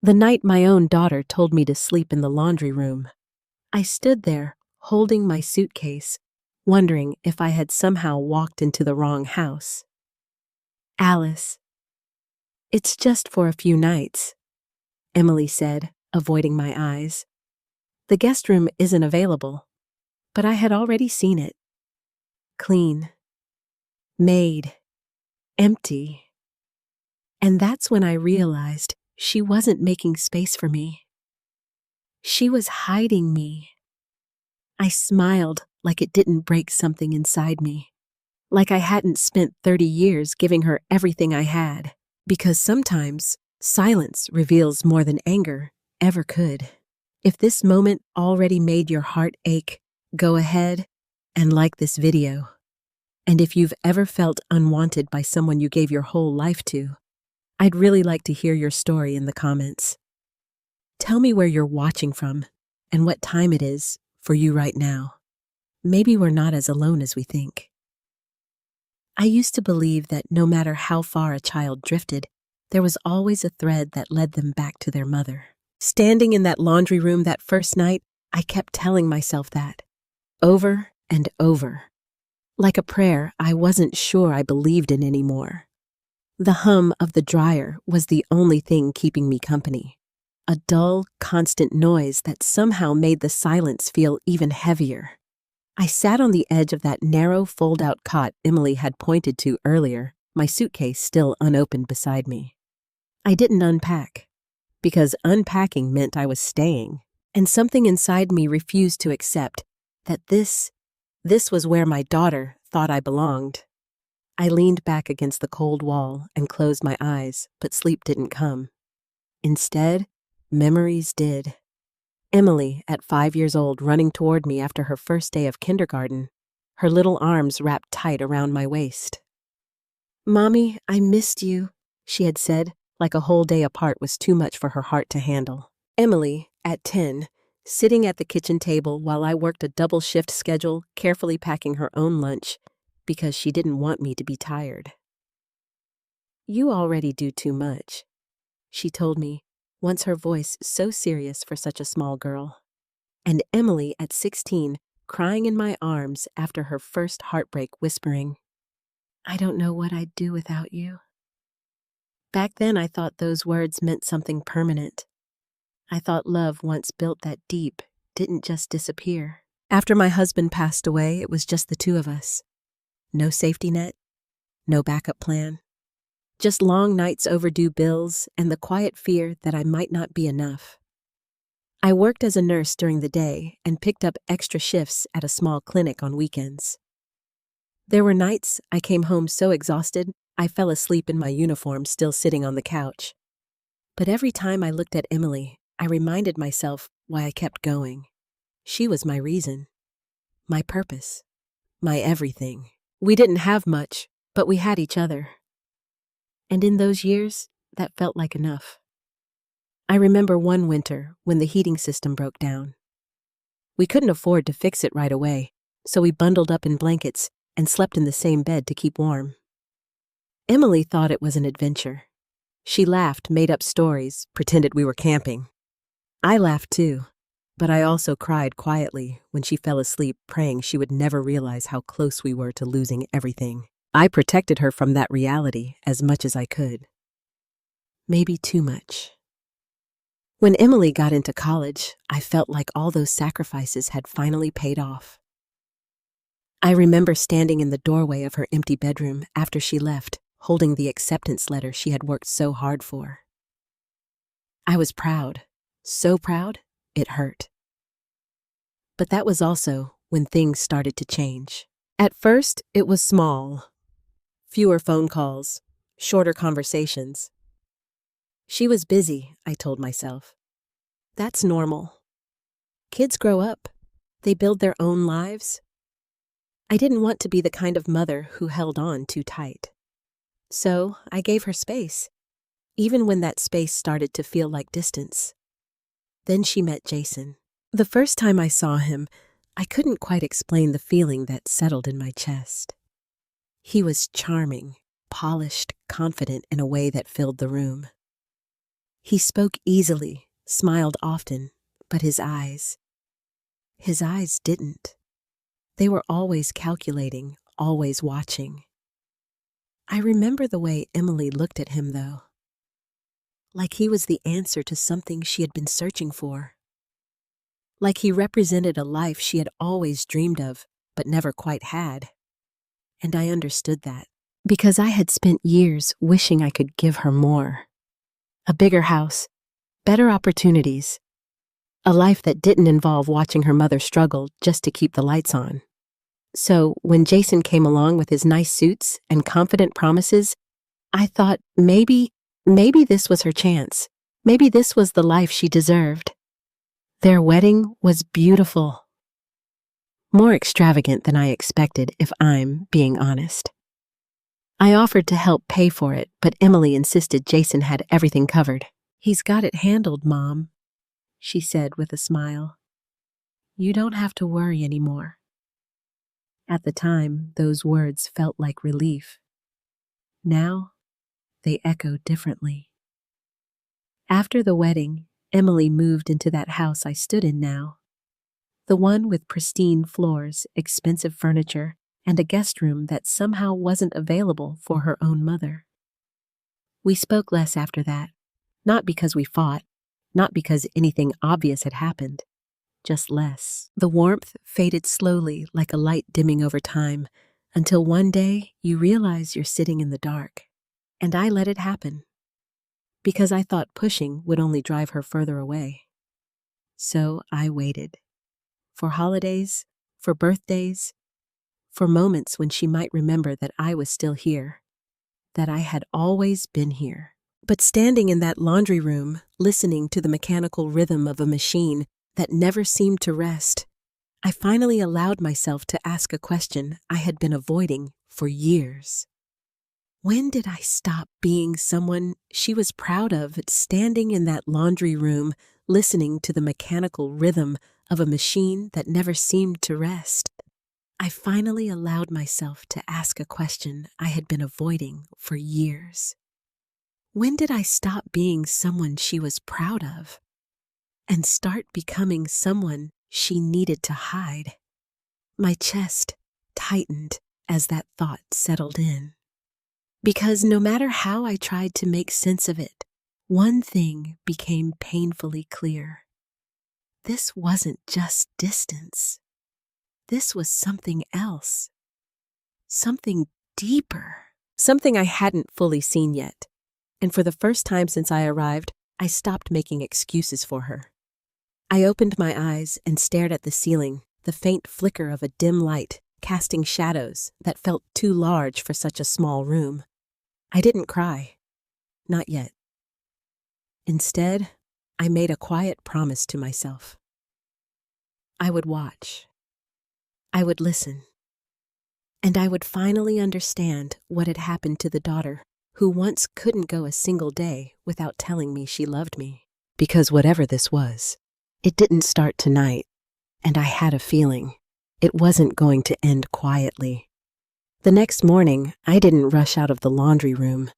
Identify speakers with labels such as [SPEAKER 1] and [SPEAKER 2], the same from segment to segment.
[SPEAKER 1] The night my own daughter told me to sleep in the laundry room, I stood there, holding my suitcase, wondering if I had somehow walked into the wrong house. "Alice, it's just for a few nights," Emily said, avoiding my eyes. "The guest room isn't available." But I had already seen it. Clean. Made. Empty. And that's when I realized she wasn't making space for me. She was hiding me. I smiled like it didn't break something inside me. Like I hadn't spent 30 years giving her everything I had. Because sometimes silence reveals more than anger ever could. If this moment already made your heart ache, go ahead and like this video. And if you've ever felt unwanted by someone you gave your whole life to, I'd really like to hear your story in the comments. Tell me where you're watching from and what time it is for you right now. Maybe we're not as alone as we think. I used to believe that no matter how far a child drifted, there was always a thread that led them back to their mother. Standing in that laundry room that first night, I kept telling myself that, over and over. Like a prayer I wasn't sure I believed in anymore. The hum of the dryer was the only thing keeping me company. A dull, constant noise that somehow made the silence feel even heavier. I sat on the edge of that narrow fold-out cot Emily had pointed to earlier, my suitcase still unopened beside me. I didn't unpack, because unpacking meant I was staying, and something inside me refused to accept that this was where my daughter thought I belonged. I leaned back against the cold wall and closed my eyes, but sleep didn't come. Instead, memories did. Emily, at 5 years old, running toward me after her first day of kindergarten, her little arms wrapped tight around my waist. "Mommy, I missed you," she had said, like a whole day apart was too much for her heart to handle. Emily, at 10, sitting at the kitchen table while I worked a double shift schedule, carefully packing her own lunch because she didn't want me to be tired. "You already do too much," she told me, once her voice so serious for such a small girl. And Emily, at 16, crying in my arms after her first heartbreak, whispering, "I don't know what I'd do without you." Back then I thought those words meant something permanent. I thought love once built that deep didn't just disappear. After my husband passed away, it was just the two of us. No safety net, no backup plan. Just long nights, overdue bills, and the quiet fear that I might not be enough. I worked as a nurse during the day and picked up extra shifts at a small clinic on weekends. There were nights I came home so exhausted, I fell asleep in my uniform still sitting on the couch. But every time I looked at Emily, I reminded myself why I kept going. She was my reason, my purpose, my everything. We didn't have much, but we had each other. And in those years, that felt like enough. I remember one winter when the heating system broke down. We couldn't afford to fix it right away, so we bundled up in blankets and slept in the same bed to keep warm. Emily thought it was an adventure. She laughed, made up stories, pretended we were camping. I laughed too, but I also cried quietly when she fell asleep, praying she would never realize how close we were to losing everything. I protected her from that reality as much as I could. Maybe too much. When Emily got into college, I felt like all those sacrifices had finally paid off. I remember standing in the doorway of her empty bedroom after she left, holding the acceptance letter she had worked so hard for. I was proud, so proud, it hurt. But that was also when things started to change. At first, it was small. Fewer phone calls, shorter conversations. She was busy, I told myself. That's normal. Kids grow up. They build their own lives. I didn't want to be the kind of mother who held on too tight. So I gave her space, even when that space started to feel like distance. Then she met Jason. The first time I saw him, I couldn't quite explain the feeling that settled in my chest. He was charming, polished, confident in a way that filled the room. He spoke easily, smiled often, but his eyes didn't. They were always calculating, always watching. I remember the way Emily looked at him, though. Like he was the answer to something she had been searching for. Like he represented a life she had always dreamed of, but never quite had. And I understood that, because I had spent years wishing I could give her more. A bigger house, better opportunities, a life that didn't involve watching her mother struggle just to keep the lights on. So when Jason came along with his nice suits and confident promises, I thought maybe this was her chance. Maybe this was the life she deserved. Their wedding was beautiful. More extravagant than I expected, if I'm being honest. I offered to help pay for it, but Emily insisted Jason had everything covered. "He's got it handled, Mom," she said with a smile. "You don't have to worry anymore." At the time, those words felt like relief. Now, they echoed differently. After the wedding, Emily moved into that house I stood in now. The one with pristine floors, expensive furniture, and a guest room that somehow wasn't available for her own mother. We spoke less after that, not because we fought, not because anything obvious had happened, just less. The warmth faded slowly like a light dimming over time, until one day you realize you're sitting in the dark. And I let it happen, because I thought pushing would only drive her further away. So I waited. For holidays, for birthdays, for moments when she might remember that I was still here, that I had always been here. But standing in that laundry room, listening to the mechanical rhythm of a machine that never seemed to rest, I finally allowed myself to ask a question I had been avoiding for years. When did I stop being someone she was proud of, standing in that laundry room, listening to the mechanical rhythm of a machine that never seemed to rest? I finally allowed myself to ask a question I had been avoiding for years. When did I stop being someone she was proud of and start becoming someone she needed to hide? My chest tightened as that thought settled in. Because no matter how I tried to make sense of it, one thing became painfully clear. This wasn't just distance. This was something else. Something deeper. Something I hadn't fully seen yet. And for the first time since I arrived, I stopped making excuses for her. I opened my eyes and stared at the ceiling, the faint flicker of a dim light, casting shadows that felt too large for such a small room. I didn't cry. Not yet. Instead, I made a quiet promise to myself. I would watch. I would listen. And I would finally understand what had happened to the daughter who once couldn't go a single day without telling me she loved me. Because whatever this was, it didn't start tonight, and I had a feeling it wasn't going to end quietly. The next morning, I didn't rush out of the laundry room.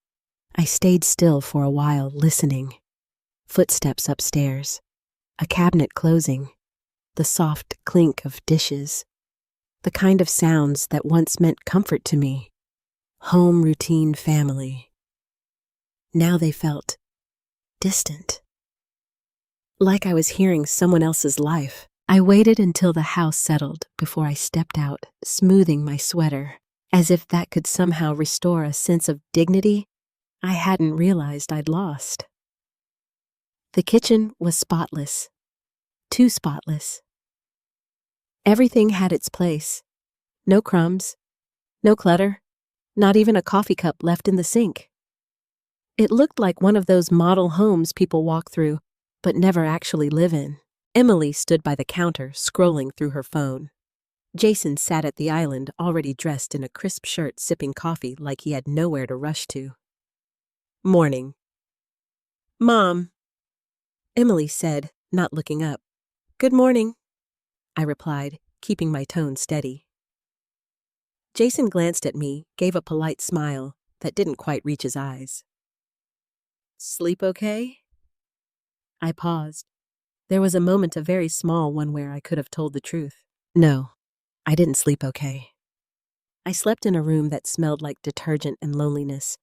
[SPEAKER 1] I stayed still for a while, listening. Footsteps upstairs, a cabinet closing, the soft clink of dishes, the kind of sounds that once meant comfort to me. Home routine family. Now they felt distant. Like I was hearing someone else's life. I waited until the house settled before I stepped out, smoothing my sweater, as if that could somehow restore a sense of dignity I hadn't realized I'd lost. The kitchen was spotless. Too spotless. Everything had its place. No crumbs, no clutter, not even a coffee cup left in the sink. It looked like one of those model homes people walk through, but never actually live in. Emily stood by the counter, scrolling through her phone. Jason sat at the island, already dressed in a crisp shirt, sipping coffee like he had nowhere to rush to. Morning. Mom, Emily said, not looking up. Good morning, I replied, keeping my tone steady. Jason glanced at me, gave a polite smile that didn't quite reach his eyes. Sleep okay? I paused. There was a moment, a very small one, where I could have told the truth. No, I didn't sleep okay. I slept in a room that smelled like detergent and loneliness,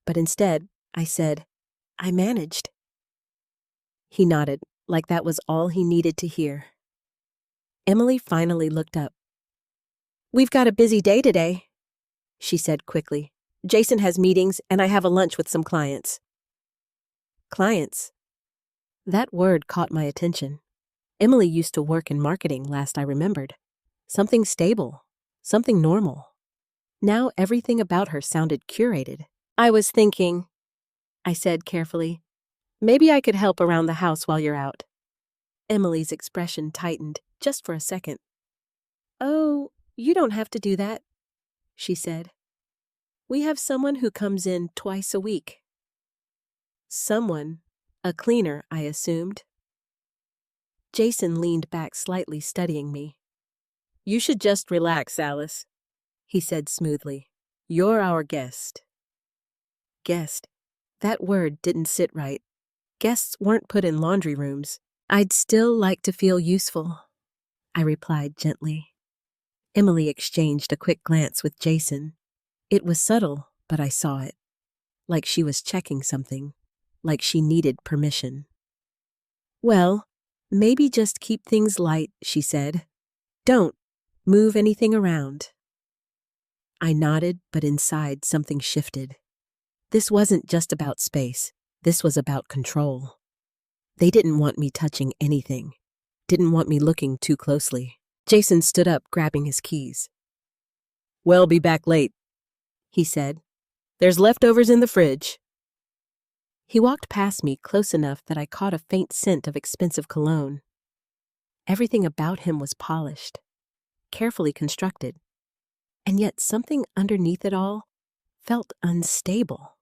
[SPEAKER 1] but instead, I said, I managed. He nodded, like that was all he needed to hear. Emily finally looked up. We've got a busy day today, she said quickly. Jason has meetings, and I have a lunch with some clients. Clients? That word caught my attention. Emily used to work in marketing, last I remembered. Something stable, something normal. Now everything about her sounded curated. I was thinking, I said carefully, maybe I could help around the house while you're out. Emily's expression tightened, just for a second. Oh, you don't have to do that, she said. We have someone who comes in twice a week. Someone, a cleaner, I assumed. Jason leaned back slightly, studying me. You should just relax, Alice, he said smoothly. You're our guest. Guest. That word didn't sit right. Guests weren't put in laundry rooms. I'd still like to feel useful, I replied gently. Emily exchanged a quick glance with Jason. It was subtle, but I saw it. Like she was checking something. Like she needed permission. Well, maybe just keep things light, she said. Don't move anything around. I nodded, but inside something shifted. This wasn't just about space. This was about control. They didn't want me touching anything. Didn't want me looking too closely. Jason stood up, grabbing his keys. We'll be back late, he said. There's leftovers in the fridge. He walked past me close enough that I caught a faint scent of expensive cologne. Everything about him was polished, carefully constructed, and yet something underneath it all felt unstable.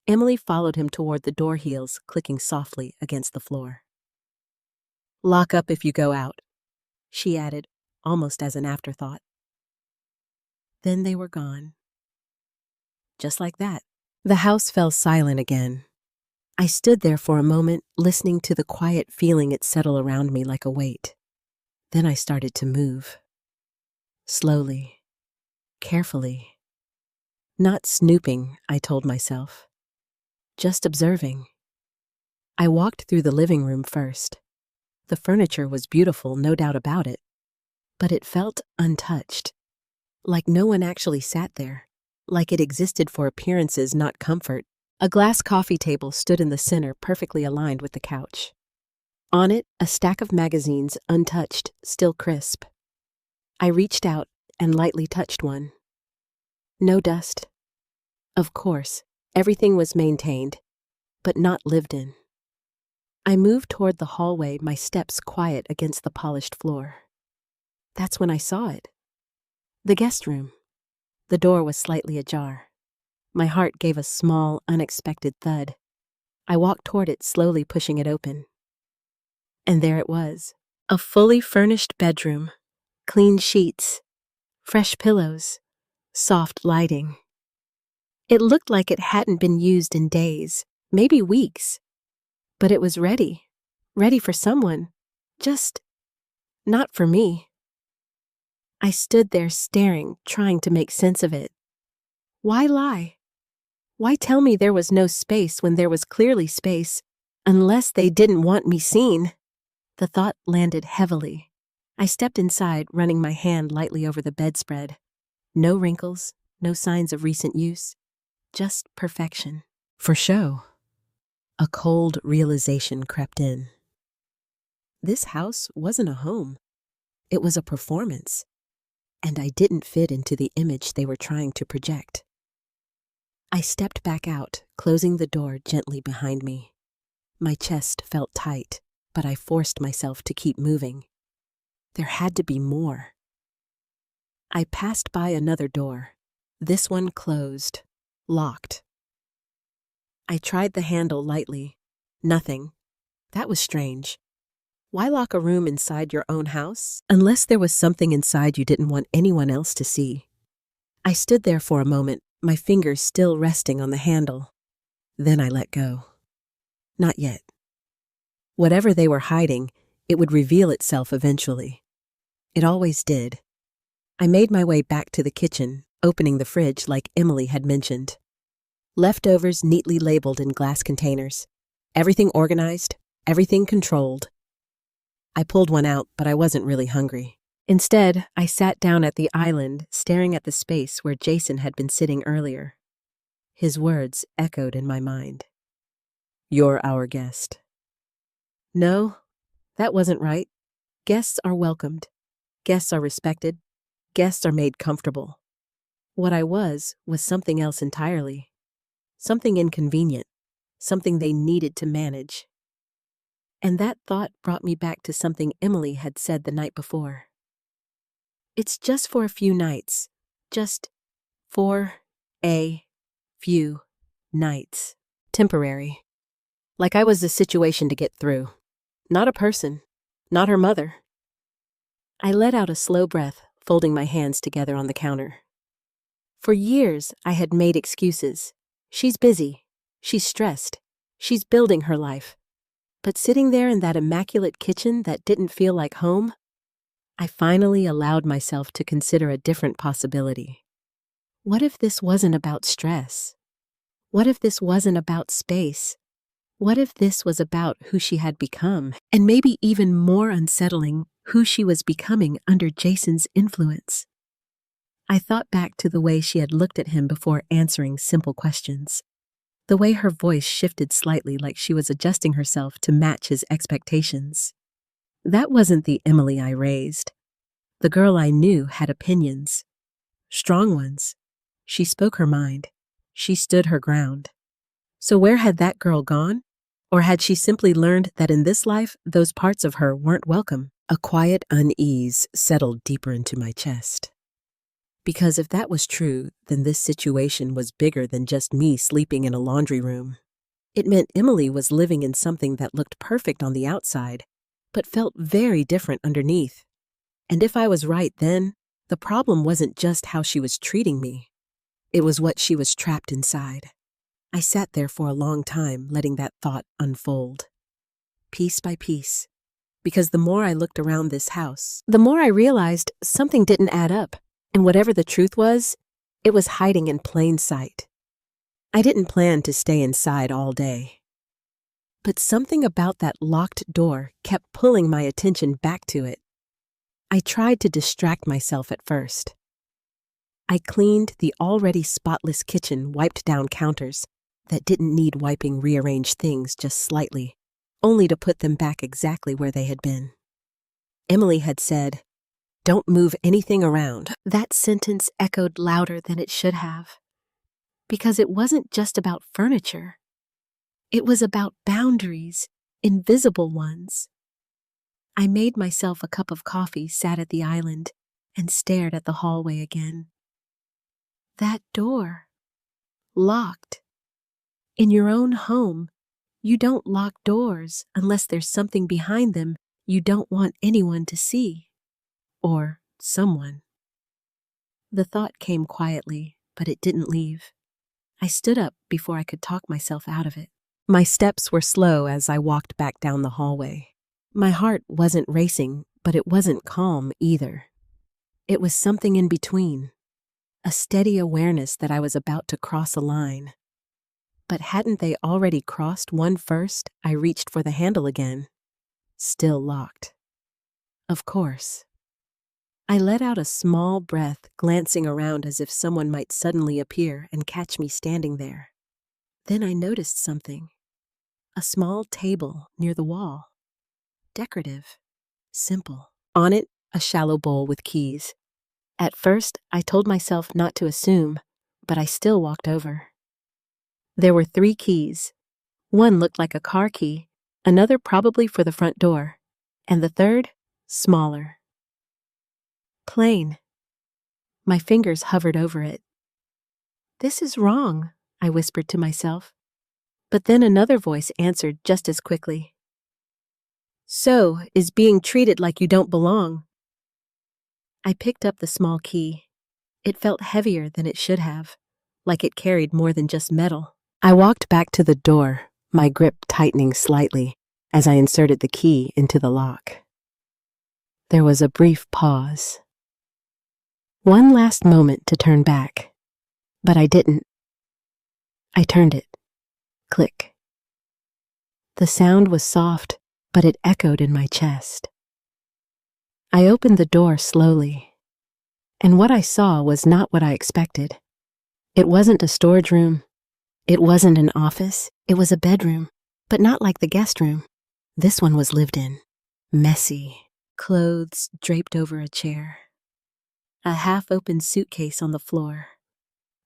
[SPEAKER 1] Emily followed him toward the door heels, clicking softly against the floor. Lock up if you go out, she added, almost as an afterthought. Then they were gone. Just like that. The house fell silent again. I stood there for a moment, listening to the quiet feeling it settle around me like a weight. Then I started to move. Slowly, carefully. Not snooping, I told myself. Just observing. I walked through the living room first. The furniture was beautiful, no doubt about it. But it felt untouched. Like no one actually sat there. Like it existed for appearances, not comfort. A glass coffee table stood in the center, perfectly aligned with the couch. On it, a stack of magazines, untouched, still crisp. I reached out and lightly touched one. No dust. Of course, everything was maintained, but not lived in. I moved toward the hallway, my steps quiet against the polished floor. That's when I saw it. The guest room. The door was slightly ajar. My heart gave a small, unexpected thud. I walked toward it, slowly pushing it open. And there it was. A fully furnished bedroom. Clean sheets. Fresh pillows. Soft lighting. It looked like it hadn't been used in days, maybe weeks. But it was ready. Ready for someone. Just not for me. I stood there staring, trying to make sense of it. Why lie? Why tell me there was no space when there was clearly space, unless they didn't want me seen? The thought landed heavily. I stepped inside, running my hand lightly over the bedspread. No wrinkles, no signs of recent use, just perfection. For show. A cold realization crept in. This house wasn't a home. It was a performance. And I didn't fit into the image they were trying to project. I stepped back out, closing the door gently behind me. My chest felt tight, but I forced myself to keep moving. There had to be more. I passed by another door. This one closed, locked. I tried the handle lightly. Nothing. That was strange. Why lock a room inside your own house? Unless there was something inside you didn't want anyone else to see. I stood there for a moment, my fingers still resting on the handle. Then I let go. Not yet. Whatever they were hiding, it would reveal itself eventually. It always did. I made my way back to the kitchen, opening the fridge like Emily had mentioned. Leftovers neatly labeled in glass containers. Everything organized, everything controlled. I pulled one out, but I wasn't really hungry. Instead, I sat down at the island, staring at the space where Jason had been sitting earlier. His words echoed in my mind. "You're our guest." No, that wasn't right. Guests are welcomed. Guests are respected. Guests are made comfortable. What I was something else entirely. Something inconvenient. Something they needed to manage. And that thought brought me back to something Emily had said the night before. It's just for a few nights. Just for a few nights. Temporary. Like I was a situation to get through. Not a person. Not her mother. I let out a slow breath, folding my hands together on the counter. For years, I had made excuses. She's busy. She's stressed. She's building her life. But sitting there in that immaculate kitchen that didn't feel like home, I finally allowed myself to consider a different possibility. What if this wasn't about stress? What if this wasn't about space? What if this was about who she had become, and maybe even more unsettling, who she was becoming under Jason's influence? I thought back to the way she had looked at him before answering simple questions. The way her voice shifted slightly like she was adjusting herself to match his expectations. That wasn't the Emily I raised. The girl I knew had opinions. Strong ones. She spoke her mind. She stood her ground. So where had that girl gone? Or had she simply learned that in this life, those parts of her weren't welcome? A quiet unease settled deeper into my chest. Because if that was true, then this situation was bigger than just me sleeping in a laundry room. It meant Emily was living in something that looked perfect on the outside, but felt very different underneath. And if I was right then, the problem wasn't just how she was treating me. It was what she was trapped inside. I sat there for a long time, letting that thought unfold. Piece by piece. Because the more I looked around this house, the more I realized something didn't add up. And whatever the truth was, it was hiding in plain sight. I didn't plan to stay inside all day. But something about that locked door kept pulling my attention back to it. I tried to distract myself at first. I cleaned the already spotless kitchen, wiped down counters that didn't need wiping, rearranged things just slightly, only to put them back exactly where they had been. Emily had said, "Don't move anything around." That sentence echoed louder than it should have. Because it wasn't just about furniture. It was about boundaries, invisible ones. I made myself a cup of coffee, sat at the island, and stared at the hallway again. That door. Locked. In your own home, you don't lock doors unless there's something behind them you don't want anyone to see. Or someone. The thought came quietly, but it didn't leave. I stood up before I could talk myself out of it. My steps were slow as I walked back down the hallway. My heart wasn't racing, but it wasn't calm either. It was something in between. A steady awareness that I was about to cross a line. But hadn't they already crossed one first? I reached for the handle again. Still locked. Of course. I let out a small breath, glancing around as if someone might suddenly appear and catch me standing there. Then I noticed something. A small table near the wall. Decorative. Simple. On it, a shallow bowl with keys. At first, I told myself not to assume, but I still walked over. There were 3 keys. One looked like a car key, another probably for the front door, and the third, smaller. Plain. My fingers hovered over it. "This is wrong," I whispered to myself. But then another voice answered just as quickly. "So is being treated like you don't belong." I picked up the small key. It felt heavier than it should have, like it carried more than just metal. I walked back to the door, my grip tightening slightly, as I inserted the key into the lock. There was a brief pause. One last moment to turn back, but I didn't. I turned it. Click. The sound was soft, but it echoed in my chest. I opened the door slowly, and what I saw was not what I expected. It wasn't a storage room. It wasn't an office. It was a bedroom, but not like the guest room. This one was lived in. Messy, clothes draped over a chair, a half-open suitcase on the floor,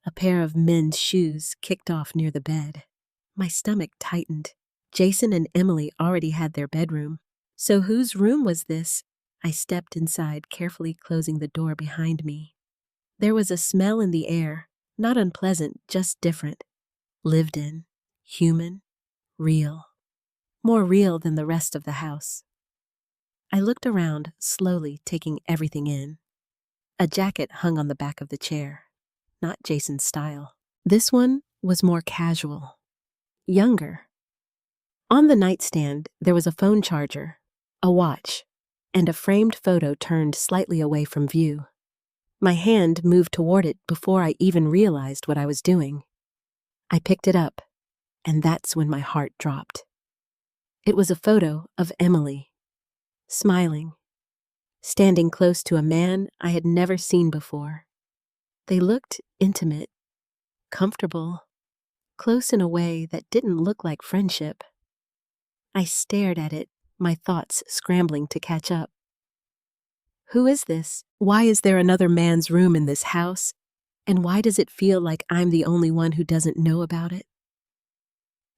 [SPEAKER 1] a pair of men's shoes kicked off near the bed. My stomach tightened. Jason and Emily already had their bedroom. So whose room was this? I stepped inside, carefully closing the door behind me. There was a smell in the air, not unpleasant, just different. Lived in, human, real. More real than the rest of the house. I looked around, slowly taking everything in. A jacket hung on the back of the chair. Not Jason's style. This one was more casual. Younger. On the nightstand, there was a phone charger, a watch, and a framed photo turned slightly away from view. My hand moved toward it before I even realized what I was doing. I picked it up, and that's when my heart dropped. It was a photo of Emily, smiling, standing close to a man I had never seen before. They looked intimate, comfortable, close in a way that didn't look like friendship. I stared at it, my thoughts scrambling to catch up. Who is this? Why is there another man's room in this house? And why does it feel like I'm the only one who doesn't know about it?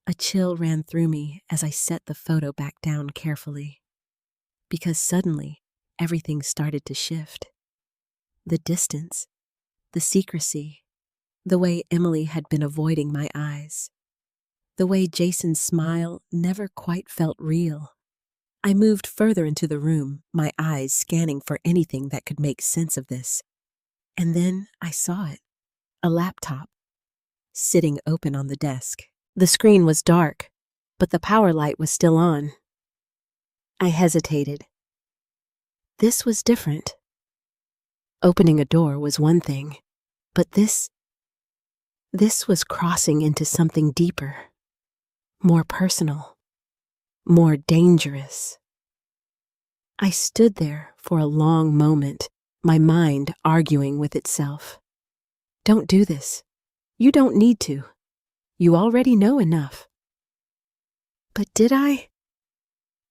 [SPEAKER 1] A chill ran through me as I set the photo back down carefully. Because suddenly, everything started to shift. The distance, the secrecy, the way Emily had been avoiding my eyes. The way Jason's smile never quite felt real. I moved further into the room, my eyes scanning for anything that could make sense of this. And then I saw it. A laptop, sitting open on the desk. The screen was dark, but the power light was still on. I hesitated. This was different. Opening a door was one thing, but this was crossing into something deeper, more personal, more dangerous. I stood there for a long moment, my mind arguing with itself. Don't do this. You don't need to. You already know enough. But did I?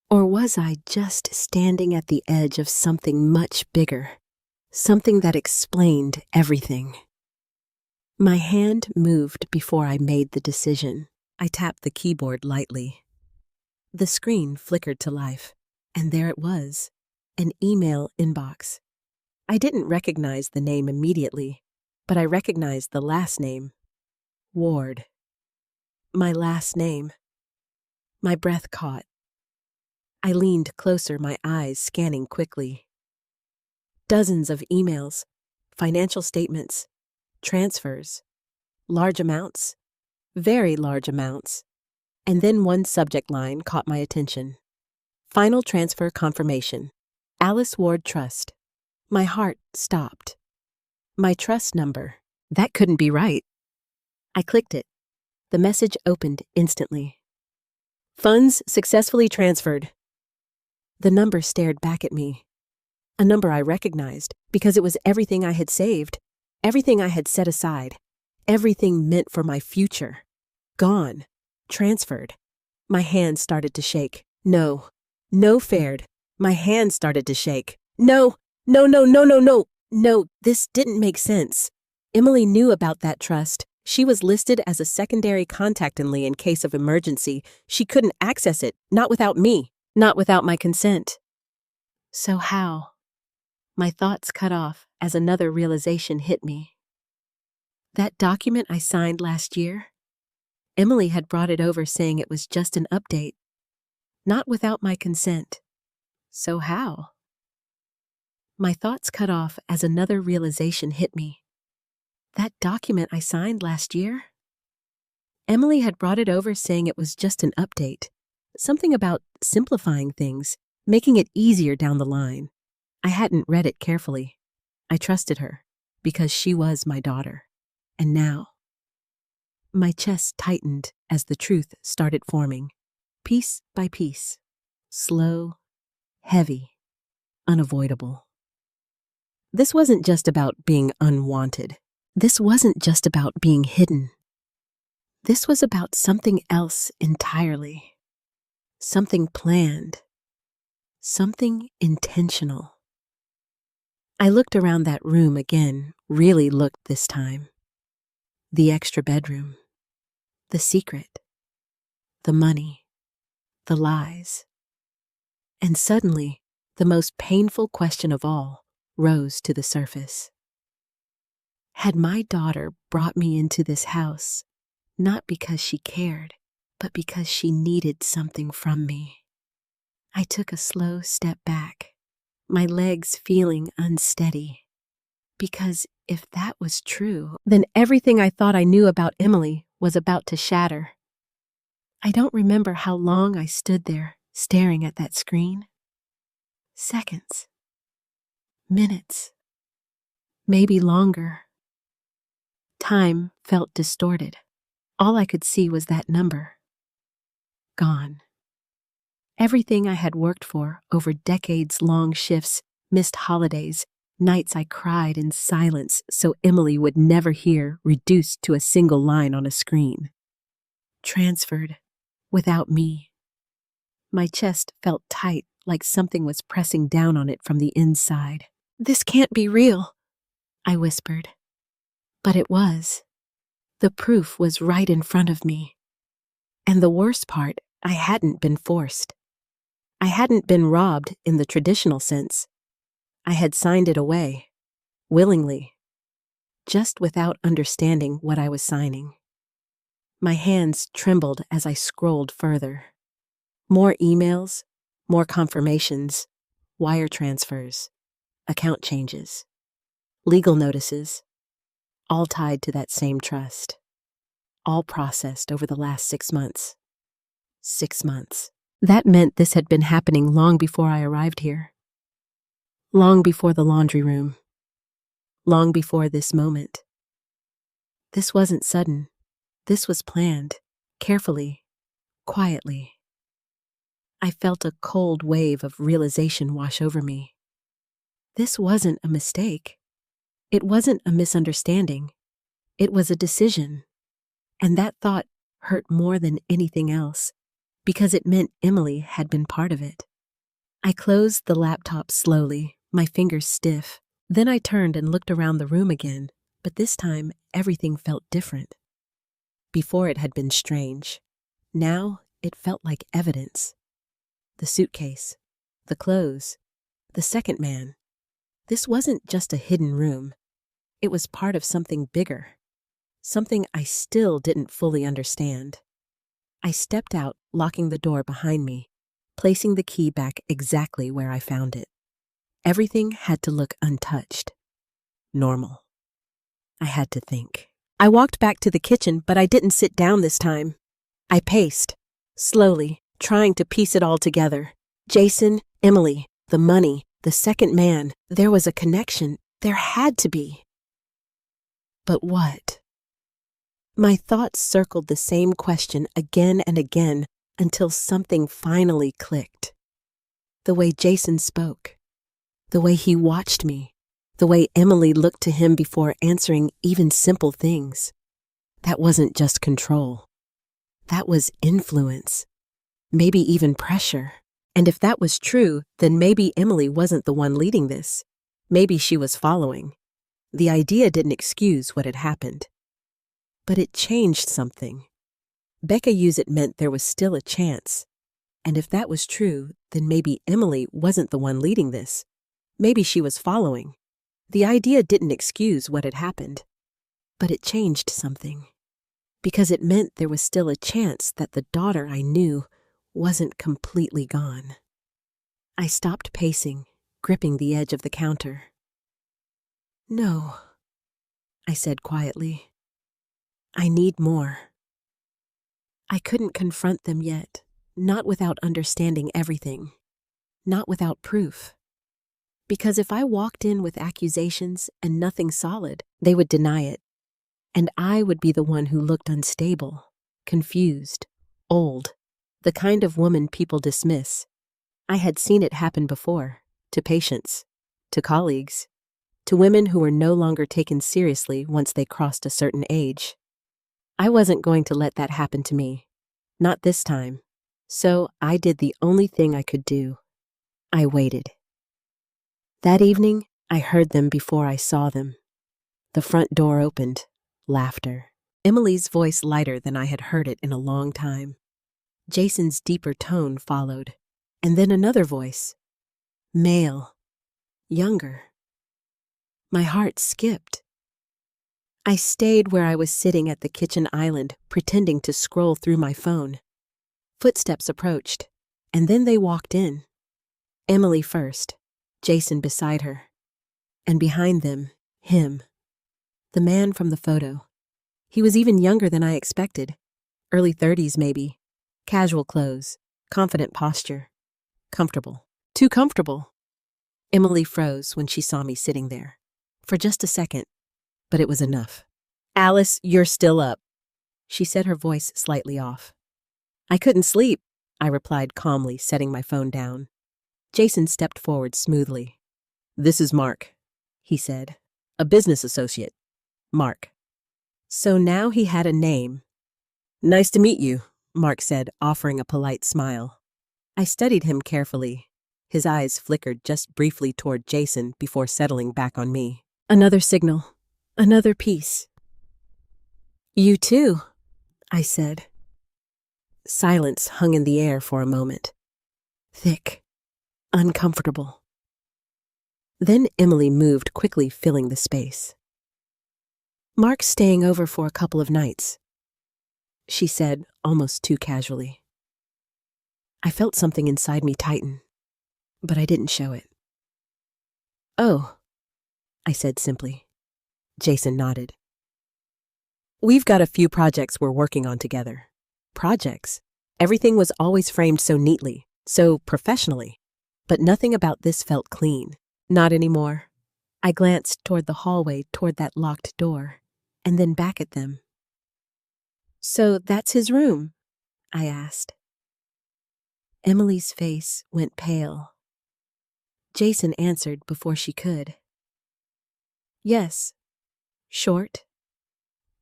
[SPEAKER 1] Or was I just standing at the edge of something much bigger, something that explained everything? My hand moved before I made the decision. I tapped the keyboard lightly. The screen flickered to life, and there it was, an email inbox. I didn't recognize the name immediately, but I recognized the last name, Ward. My last name. My breath caught. I leaned closer, my eyes scanning quickly. Dozens of emails, financial statements, transfers, large amounts, very large amounts. And then one subject line caught my attention. Final transfer confirmation. Alice Ward Trust. My heart stopped. My trust number. That couldn't be right. I clicked it. The message opened instantly. Funds successfully transferred. The number stared back at me. A number I recognized because it was everything I had saved, everything I had set aside, everything meant for my future. Gone. Transferred. My hand started to shake. No fared. My hand started to shake. No, this didn't make sense. Emily knew about that trust. She was listed as a secondary contact in case of emergency. She couldn't access it, not without me, not without my consent. So how? My thoughts cut off as another realization hit me. That document I signed last year? Emily had brought it over saying it was just an update, not without my consent. So how? My thoughts cut off as another realization hit me. That document I signed last year? Emily had brought it over saying it was just an update, something about simplifying things, making it easier down the line. I hadn't read it carefully. I trusted her because she was my daughter. And now, my chest tightened as the truth started forming, piece by piece, slow, heavy, unavoidable. This wasn't just about being unwanted. This wasn't just about being hidden. This was about something else entirely. Something planned. Something intentional. I looked around that room again, really looked this time. The extra bedroom. The secret. The money. The lies. And suddenly, the most painful question of all rose to the surface. Had my daughter brought me into this house, not because she cared, but because she needed something from me? I took a slow step back, my legs feeling unsteady. Because if that was true, then everything I thought I knew about Emily was about to shatter. I don't remember how long I stood there, staring at that screen. Seconds. Minutes. Maybe longer. Time felt distorted. All I could see was that number. Gone. Everything I had worked for over decades-long shifts, missed holidays, nights I cried in silence so Emily would never hear, reduced to a single line on a screen. Transferred, without me. My chest felt tight, like something was pressing down on it from the inside. "This can't be real," I whispered. But it was. The proof was right in front of me. And the worst part, I hadn't been forced. I hadn't been robbed in the traditional sense. I had signed it away, willingly, just without understanding what I was signing. My hands trembled as I scrolled further. More emails, more confirmations, wire transfers, account changes, legal notices, all tied to that same trust. All processed over the last 6 months. 6 months. That meant this had been happening long before I arrived here. Long before the laundry room. Long before this moment. This wasn't sudden. This was planned, carefully, quietly. I felt a cold wave of realization wash over me. This wasn't a mistake. It wasn't a misunderstanding. It was a decision. And that thought hurt more than anything else, because it meant Emily had been part of it. I closed the laptop slowly, my fingers stiff. Then I turned and looked around the room again, but this time everything felt different. Before it had been strange. Now it felt like evidence. The suitcase, the clothes, the second man. This wasn't just a hidden room. It was part of something bigger. Something I still didn't fully understand. I stepped out, locking the door behind me, placing the key back exactly where I found it. Everything had to look untouched. Normal. I had to think. I walked back to the kitchen, but I didn't sit down this time. I paced, slowly, trying to piece it all together. Jason, Emily, the money, the second man. There was a connection. There had to be. But what? My thoughts circled the same question again and again until something finally clicked. The way Jason spoke. The way he watched me. The way Emily looked to him before answering even simple things. That wasn't just control. That was influence. Maybe even pressure. And if that was true, then maybe Emily wasn't the one leading this. Maybe she was following. The idea didn't excuse what had happened. But it changed something. Becca used it meant there was still a chance. And if that was true, then maybe Emily wasn't the one leading this. Maybe she was following. The idea didn't excuse what had happened. But it changed something. Because it meant there was still a chance that the daughter I knew wasn't completely gone. I stopped pacing, gripping the edge of the counter. "No," I said quietly. "I need more." I couldn't confront them yet. not without understanding everything, not without proof. Because if I walked in with accusations and nothing solid, they would deny it, and I would be the one who looked unstable, confused, old, the kind of woman people dismiss. I had seen it happen before, to patients, to colleagues, to women who were no longer taken seriously once they crossed a certain age. I wasn't going to let that happen to me, not this time. So I did the only thing I could do. I waited. That evening, I heard them before I saw them. The front door opened. Laughter. Emily's voice lighter than I had heard it in a long time. Jason's deeper tone followed. And then another voice. Male. Younger. My heart skipped. I stayed where I was sitting at the kitchen island, pretending to scroll through my phone. Footsteps approached, and then they walked in. Emily first, Jason beside her, and behind them, him. The man from the photo. He was even younger than I expected. Early 30s maybe. Casual clothes, confident posture. Comfortable. Too comfortable. Emily froze when she saw me sitting there. For just a second, but it was enough. Alice, you're still up, she said, her voice slightly off. I couldn't sleep, I replied calmly, setting my phone down. Jason stepped forward smoothly. This is Mark, he said. A business associate. Mark. So now he had a name. Nice to meet you, Mark said, offering a polite smile. I studied him carefully. His eyes flickered just briefly toward Jason before settling back on me. Another signal. Another piece. You too, I said. Silence hung in the air for a moment. Thick. Uncomfortable. Then Emily moved, quickly filling the space. Mark's staying over for a couple of nights, she said, almost too casually. I felt something inside me tighten, but I didn't show it. Oh, I said simply. Jason nodded. We've got a few projects we're working on together. Projects? Everything was always framed so neatly, so professionally, but nothing about this felt clean. Not anymore. I glanced toward the hallway, toward that locked door, and then back at them. So that's his room? I asked. Emily's face went pale. Jason answered before she could. Yes. Short.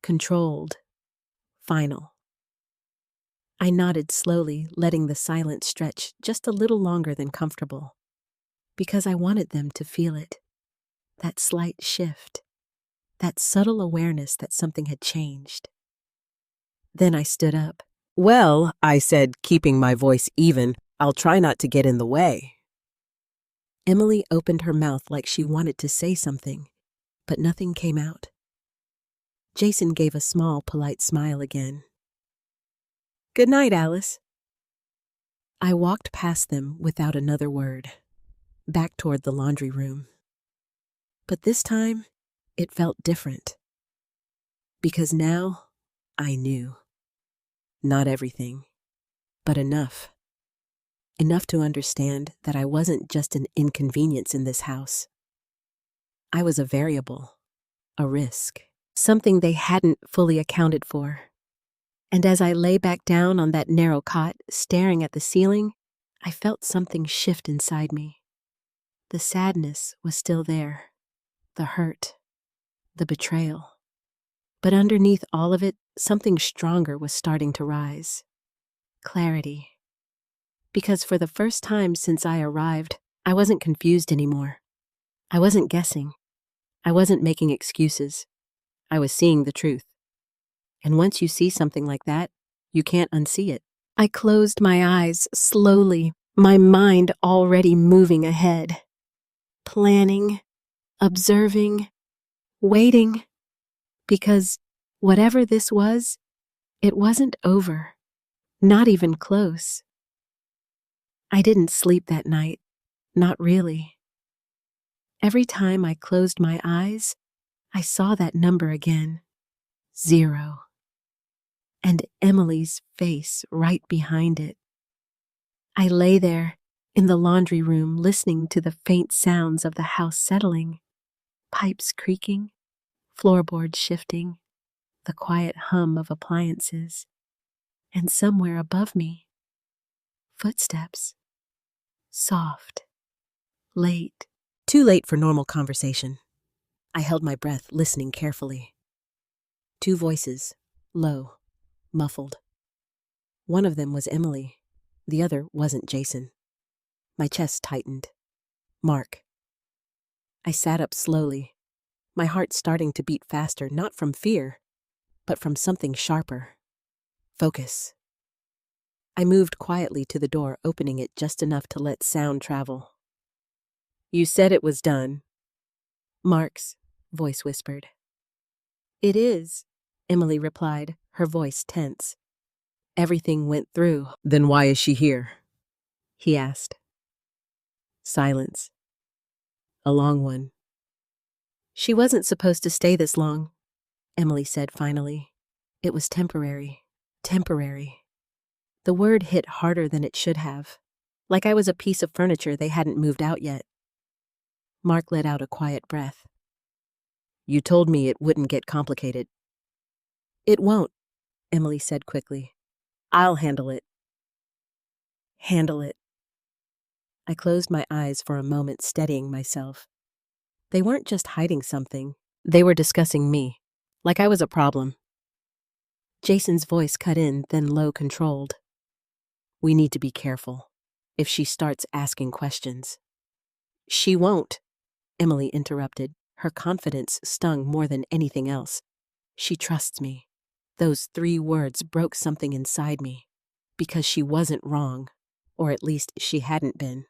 [SPEAKER 1] Controlled. Final. I nodded slowly, letting the silence stretch just a little longer than comfortable, because I wanted them to feel it. That slight shift. That subtle awareness that something had changed. Then I stood up. Well, I said, keeping my voice even, I'll try not to get in the way. Emily opened her mouth like she wanted to say something, but nothing came out. Jason gave a small, polite smile again. Good night, Alice. I walked past them without another word, back toward the laundry room. But this time, it felt different. Because now, I knew. Not everything, but enough. Enough to understand that I wasn't just an inconvenience in this house. I was a variable, a risk, something they hadn't fully accounted for. And as I lay back down on that narrow cot, staring at the ceiling, I felt something shift inside me. The sadness was still there, the hurt, the betrayal. But underneath all of it, something stronger was starting to rise. Clarity. Because for the first time since I arrived, I wasn't confused anymore. I wasn't guessing. I wasn't making excuses. I was seeing the truth. And once you see something like that, you can't unsee it. I closed my eyes slowly, my mind already moving ahead. Planning, observing, waiting. Because whatever this was, it wasn't over. Not even close. I didn't sleep that night. Not really. Every time I closed my eyes, I saw that number again. 0. And Emily's face right behind it. I lay there in the laundry room listening to the faint sounds of the house settling, pipes creaking, floorboards shifting, the quiet hum of appliances, and somewhere above me, footsteps, soft, late. Too late for normal conversation. I held my breath, listening carefully. Two voices, low, muffled. One of them was Emily. The other wasn't Jason. My chest tightened. Mark. I sat up slowly, my heart starting to beat faster, not from fear, but from something sharper. Focus. I moved quietly to the door, opening it just enough to let sound travel. You said it was done. Mark's voice whispered. It is, Emily replied, her voice tense. Everything went through. Then why is she here? He asked. Silence. A long one. She wasn't supposed to stay this long, Emily said finally. It was temporary. Temporary. The word hit harder than it should have, like I was a piece of furniture they hadn't moved out yet. Mark let out a quiet breath. You told me it wouldn't get complicated. It won't, Emily said quickly. I'll handle it. Handle it. I closed my eyes for a moment, steadying myself. They weren't just hiding something. They were discussing me, like I was a problem. Jason's voice cut in, then low, controlled. We need to be careful if she starts asking questions. She won't, Emily interrupted. Her confidence stung more than anything else. She trusts me. Those 3 words broke something inside me. Because she wasn't wrong, or at least she hadn't been.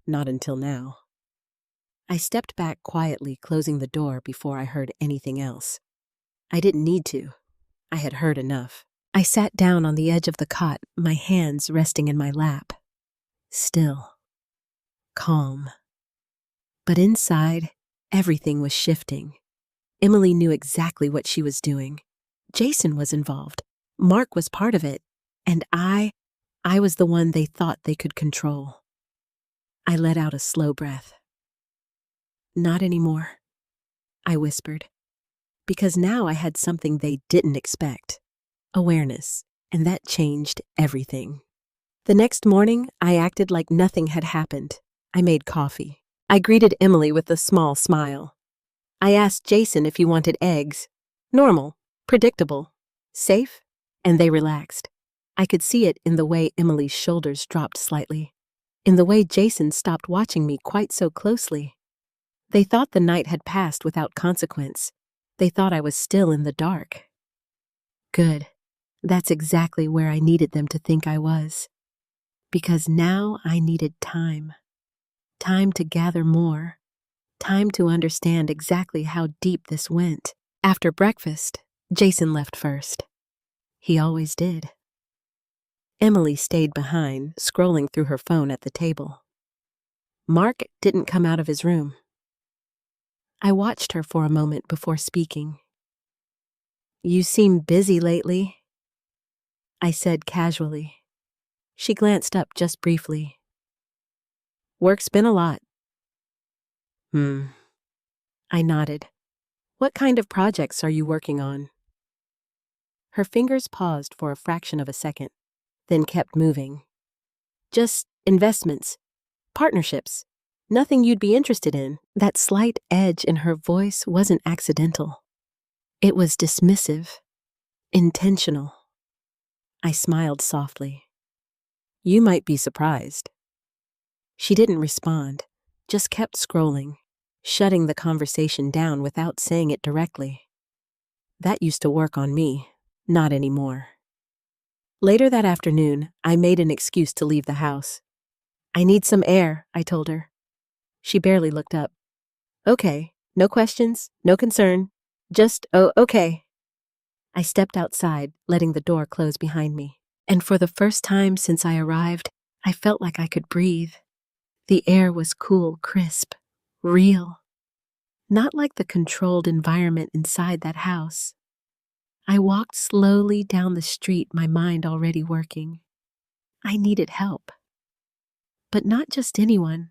[SPEAKER 1] Not until now. I stepped back quietly, closing the door before I heard anything else. I didn't need to. I had heard enough. I sat down on the edge of the cot, my hands resting in my lap. Still. Calm. But inside, everything was shifting. Emily knew exactly what she was doing. Jason was involved. Mark was part of it. And I was the one they thought they could control. I let out a slow breath. Not anymore, I whispered. Because now I had something they didn't expect. Awareness. And that changed everything. The next morning, I acted like nothing had happened. I made coffee. I greeted Emily with a small smile. I asked Jason if he wanted eggs. Normal, predictable, safe, and they relaxed. I could see it in the way Emily's shoulders dropped slightly, in the way Jason stopped watching me quite so closely. They thought the night had passed without consequence. They thought I was still in the dark. Good. That's exactly where I needed them to think I was. Because now I needed time. Time to gather more. Time to understand exactly how deep this went. After breakfast, Jason left first. He always did. Emily stayed behind, scrolling through her phone at the table. Mark didn't come out of his room. I watched her for a moment before speaking. You seem busy lately, I said casually. She glanced up just briefly. Work's been a lot. I nodded. What kind of projects are you working on? Her fingers paused for a fraction of a second, then kept moving. Just investments, partnerships, nothing you'd be interested in. That slight edge in her voice wasn't accidental. It was dismissive, intentional. I smiled softly. You might be surprised. She didn't respond, just kept scrolling, shutting the conversation down without saying it directly. That used to work on me, not anymore. Later that afternoon, I made an excuse to leave the house. I need some air, I told her. She barely looked up. Okay, no questions, no concern. Just, oh, okay. I stepped outside, letting the door close behind me. And for the first time since I arrived, I felt like I could breathe. The air was cool, crisp, real. Not like the controlled environment inside that house. I walked slowly down the street, my mind already working. I needed help. But not just anyone.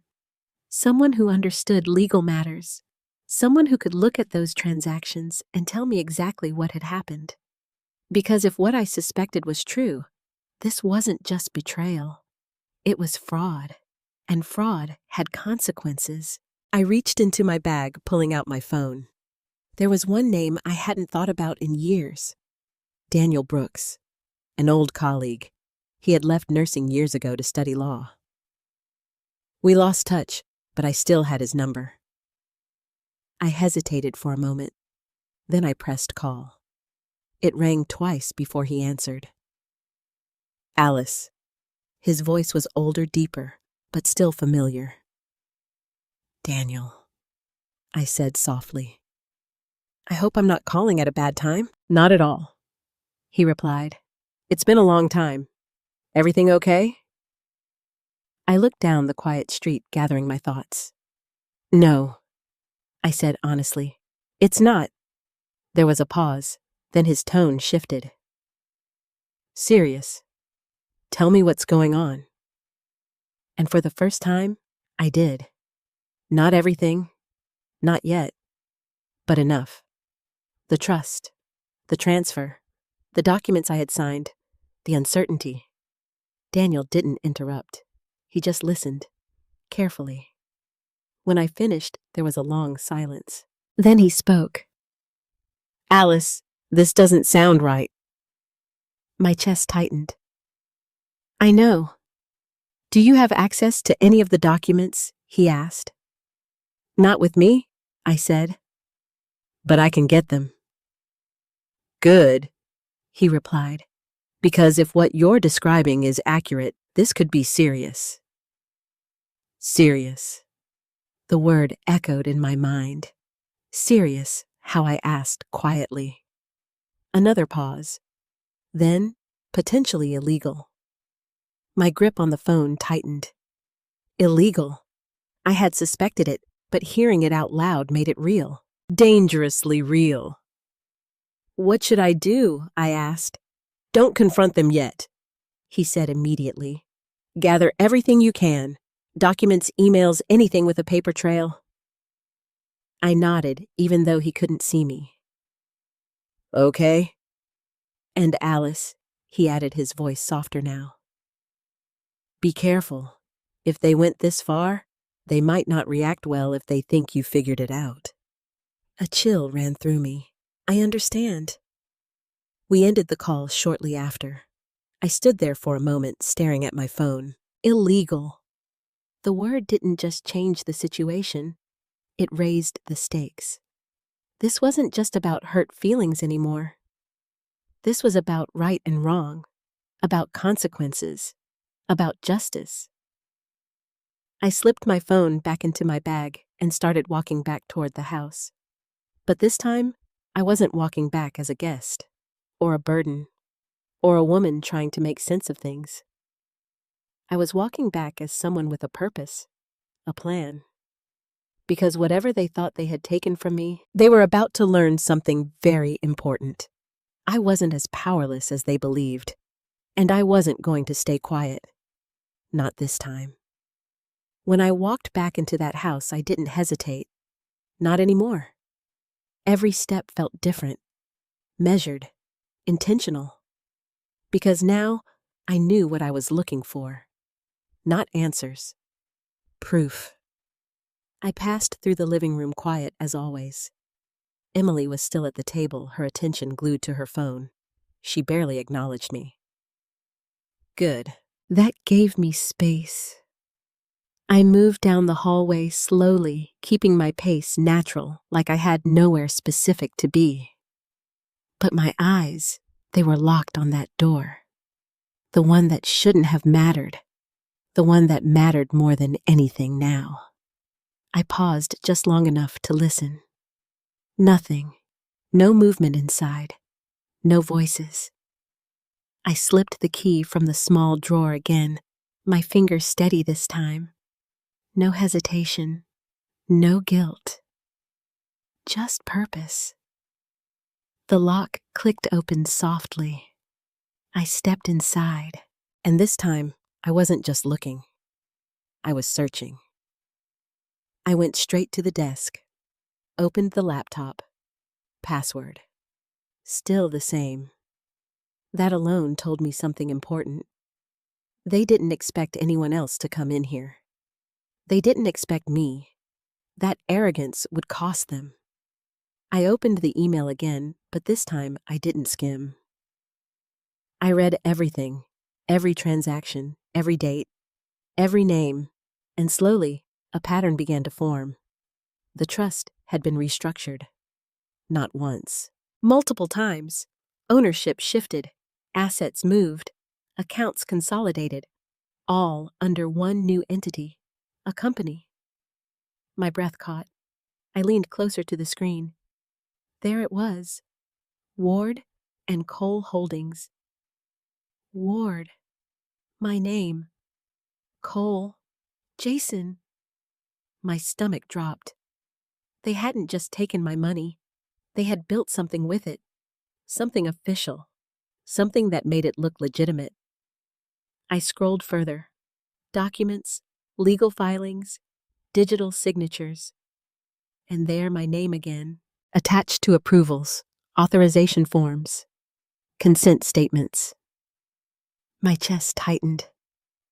[SPEAKER 1] Someone who understood legal matters. Someone who could look at those transactions and tell me exactly what had happened. Because if what I suspected was true, this wasn't just betrayal. It was fraud. And fraud had consequences. I reached into my bag, pulling out my phone. There was one name I hadn't thought about in years. Daniel Brooks, an old colleague. He had left nursing years ago to study law. We lost touch, but I still had his number. I hesitated for a moment. Then I pressed call. It rang twice before he answered. Alice. His voice was older, deeper, but still familiar. Daniel, I said softly. I hope I'm not calling at a bad time. Not at all, he replied. It's been a long time. Everything okay? I looked down the quiet street, gathering my thoughts. No, I said honestly. It's not. There was a pause, then his tone shifted. Serious. Tell me what's going on. And for the first time, I did. Not everything, not yet, but enough. The trust, the transfer, the documents I had signed, the uncertainty. Daniel didn't interrupt. He just listened, carefully. When I finished, there was a long silence. Then he spoke. Alice, this doesn't sound right. My chest tightened. I know. Do you have access to any of the documents? He asked. Not with me, I said. But I can get them. Good, he replied. Because if what you're describing is accurate, this could be serious. Serious. The word echoed in my mind. Serious, how I asked quietly. Another pause. Then, potentially illegal. My grip on the phone tightened. Illegal. I had suspected it, but hearing it out loud made it real. Dangerously real. What should I do? I asked. Don't confront them yet, he said immediately. Gather everything you can. Documents, emails, anything with a paper trail. I nodded, even though he couldn't see me. Okay. And Alice, he added, his voice softer now. Be careful. If they went this far, they might not react well if they think you figured it out. A chill ran through me. I understand. We ended the call shortly after. I stood there for a moment, staring at my phone. Illegal. The word didn't just change the situation. It raised the stakes. This wasn't just about hurt feelings anymore. This was about right and wrong, about consequences, about justice. I slipped my phone back into my bag and started walking back toward the house. But this time, I wasn't walking back as a guest, or a burden, or a woman trying to make sense of things. I was walking back as someone with a purpose, a plan. Because whatever they thought they had taken from me, they were about to learn something very important. I wasn't as powerless as they believed, and I wasn't going to stay quiet. Not this time. When I walked back into that house, I didn't hesitate. Not anymore. Every step felt different, measured, intentional. Because now, I knew what I was looking for. Not answers. Proof. I passed through the living room quiet as always. Emily was still at the table, her attention glued to her phone. She barely acknowledged me. Good. That gave me space. I moved down the hallway slowly, keeping my pace natural, like I had nowhere specific to be. But my eyes, they were locked on that door. The one that shouldn't have mattered. The one that mattered more than anything now. I paused just long enough to listen. Nothing. No movement inside. No voices. I slipped the key from the small drawer again, my finger steady this time. No hesitation. No guilt. Just purpose. The lock clicked open softly. I stepped inside, and this time I wasn't just looking. I was searching. I went straight to the desk, opened the laptop. Password. Still the same. That alone told me something important. They didn't expect anyone else to come in here. They didn't expect me. That arrogance would cost them. I opened the email again, but this time I didn't skim. I read everything, every transaction, every date, every name, and slowly a pattern began to form. The trust had been restructured. Not once. Multiple times. Ownership shifted, assets moved, accounts consolidated, all under one new entity, a company. My breath caught. I leaned closer to the screen. There it was. Ward and Cole Holdings. Ward. My name. Cole. Jason. My stomach dropped. They hadn't just taken my money. They had built something with it. Something official. Something that made it look legitimate. I scrolled further. Documents, legal filings, digital signatures. And there my name again, attached to approvals, authorization forms, consent statements. My chest tightened.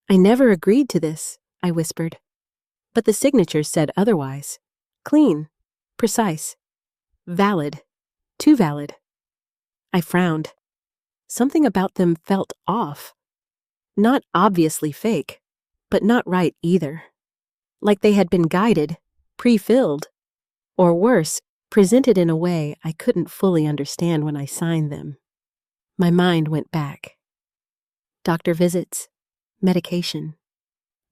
[SPEAKER 1] I never agreed to this, I whispered. But the signatures said otherwise. Clean, precise, valid, too valid. I frowned. Something about them felt off. Not obviously fake, but not right either. Like they had been guided, pre-filled, or worse, presented in a way I couldn't fully understand when I signed them. My mind went back. Doctor visits, medication,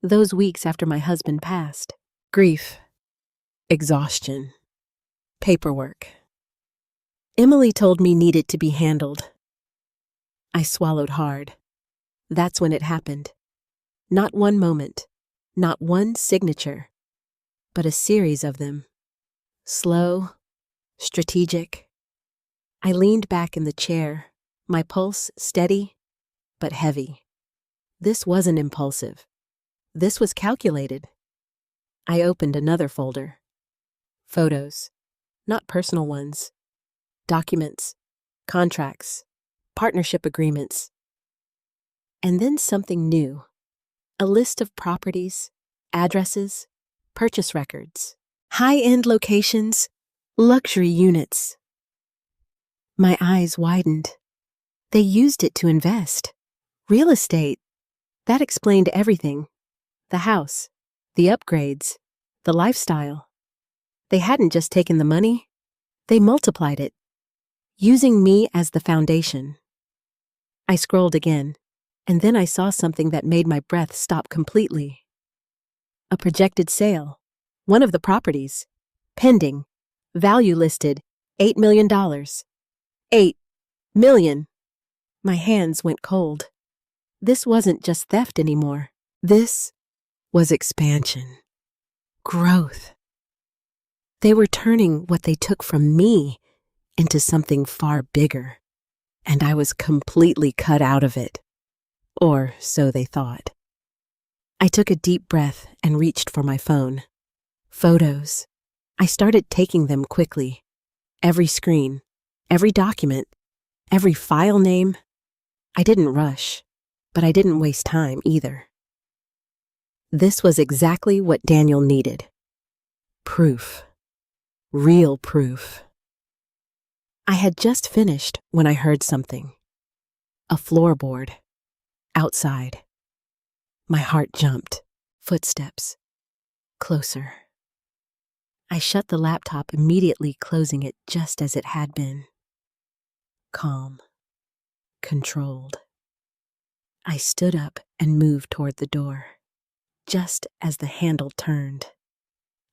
[SPEAKER 1] those weeks after my husband passed, grief, exhaustion, paperwork. Emily told me needed to be handled. I swallowed hard. That's when it happened. Not one moment, not one signature, but a series of them. Slow, strategic. I leaned back in the chair, my pulse steady, but heavy. This wasn't impulsive. This was calculated. I opened another folder. Photos, not personal ones. Documents, contracts, partnership agreements. And then something new. A list of properties, addresses, purchase records, high-end locations, luxury units. My eyes widened. They used it to invest. Real estate. That explained everything. The house, the upgrades, the lifestyle. They hadn't just taken the money, they multiplied it, using me as the foundation. I scrolled again, and then I saw something that made my breath stop completely. A projected sale. One of the properties. Pending. Value listed. $8 million. $8 million. My hands went cold. This wasn't just theft anymore. This was expansion. Growth. They were turning what they took from me into something far bigger, and I was completely cut out of it. Or so they thought. I took a deep breath and reached for my phone. Photos. I started taking them quickly. Every screen, every document, every file name. I didn't rush, but I didn't waste time either. This was exactly what Daniel needed. Proof. Real proof. I had just finished when I heard something. A floorboard. Outside. My heart jumped. Footsteps. Closer. I shut the laptop immediately, closing it just as it had been. Calm. Controlled. I stood up and moved toward the door. Just as the handle turned,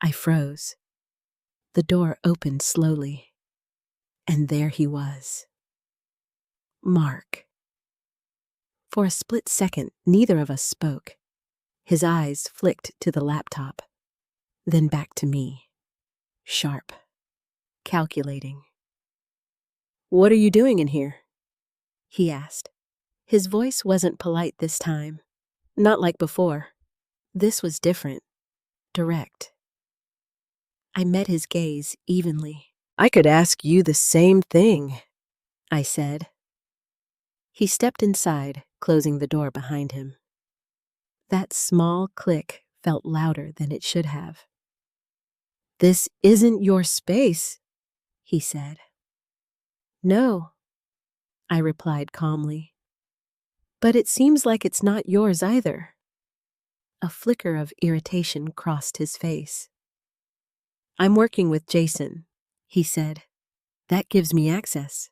[SPEAKER 1] I froze. The door opened slowly, and there he was. Mark. For a split second, neither of us spoke. His eyes flicked to the laptop, then back to me. Sharp. Calculating. "What are you doing in here?" he asked. His voice wasn't polite this time. Not like before. This was different, direct. I met his gaze evenly. "I could ask you the same thing," I said. He stepped inside, closing the door behind him. That small click felt louder than it should have. "This isn't your space," he said. "No," I replied calmly. "But it seems like it's not yours either." A flicker of irritation crossed his face. "I'm working with Jason," he said. "That gives me access."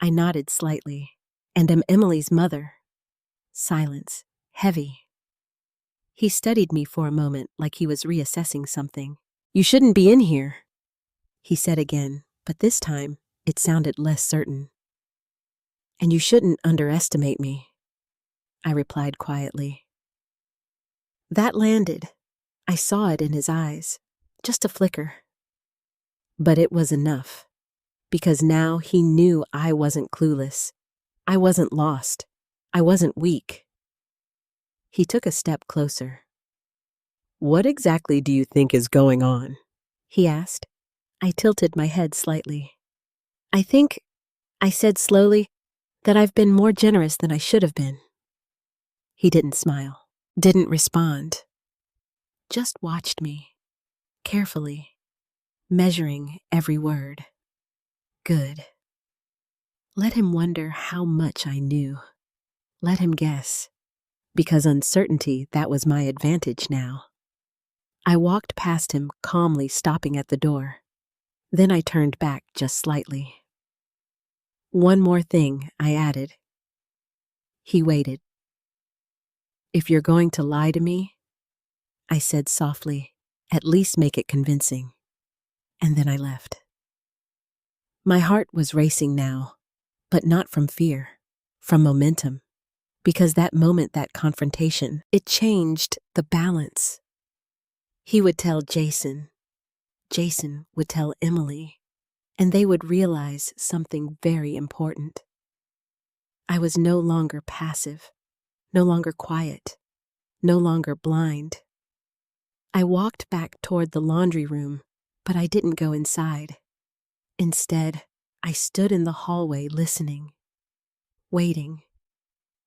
[SPEAKER 1] I nodded slightly. "And am Emily's mother." Silence, heavy. He studied me for a moment like he was reassessing something. "You shouldn't be in here," he said again, but this time it sounded less certain. "And you shouldn't underestimate me," I replied quietly. That landed. I saw it in his eyes. Just a flicker. But it was enough, because now he knew I wasn't clueless. I wasn't lost. I wasn't weak. He took a step closer. "What exactly do you think is going on?" he asked. I tilted my head slightly. "I think," I said slowly, "that I've been more generous than I should have been." He didn't smile, didn't respond, just watched me, carefully, measuring every word. Good. Let him wonder how much I knew. Let him guess, because uncertainty, that was my advantage now. I walked past him, calmly stopping at the door. Then I turned back just slightly. "One more thing," I added. He waited. "If you're going to lie to me," I said softly, "at least make it convincing." And then I left. My heart was racing now, but not from fear, from momentum. Because that moment, that confrontation, it changed the balance. He would tell Jason. Jason would tell Emily. And they would realize something very important. I was no longer passive, no longer quiet, no longer blind. I walked back toward the laundry room, but I didn't go inside. Instead, I stood in the hallway listening, waiting,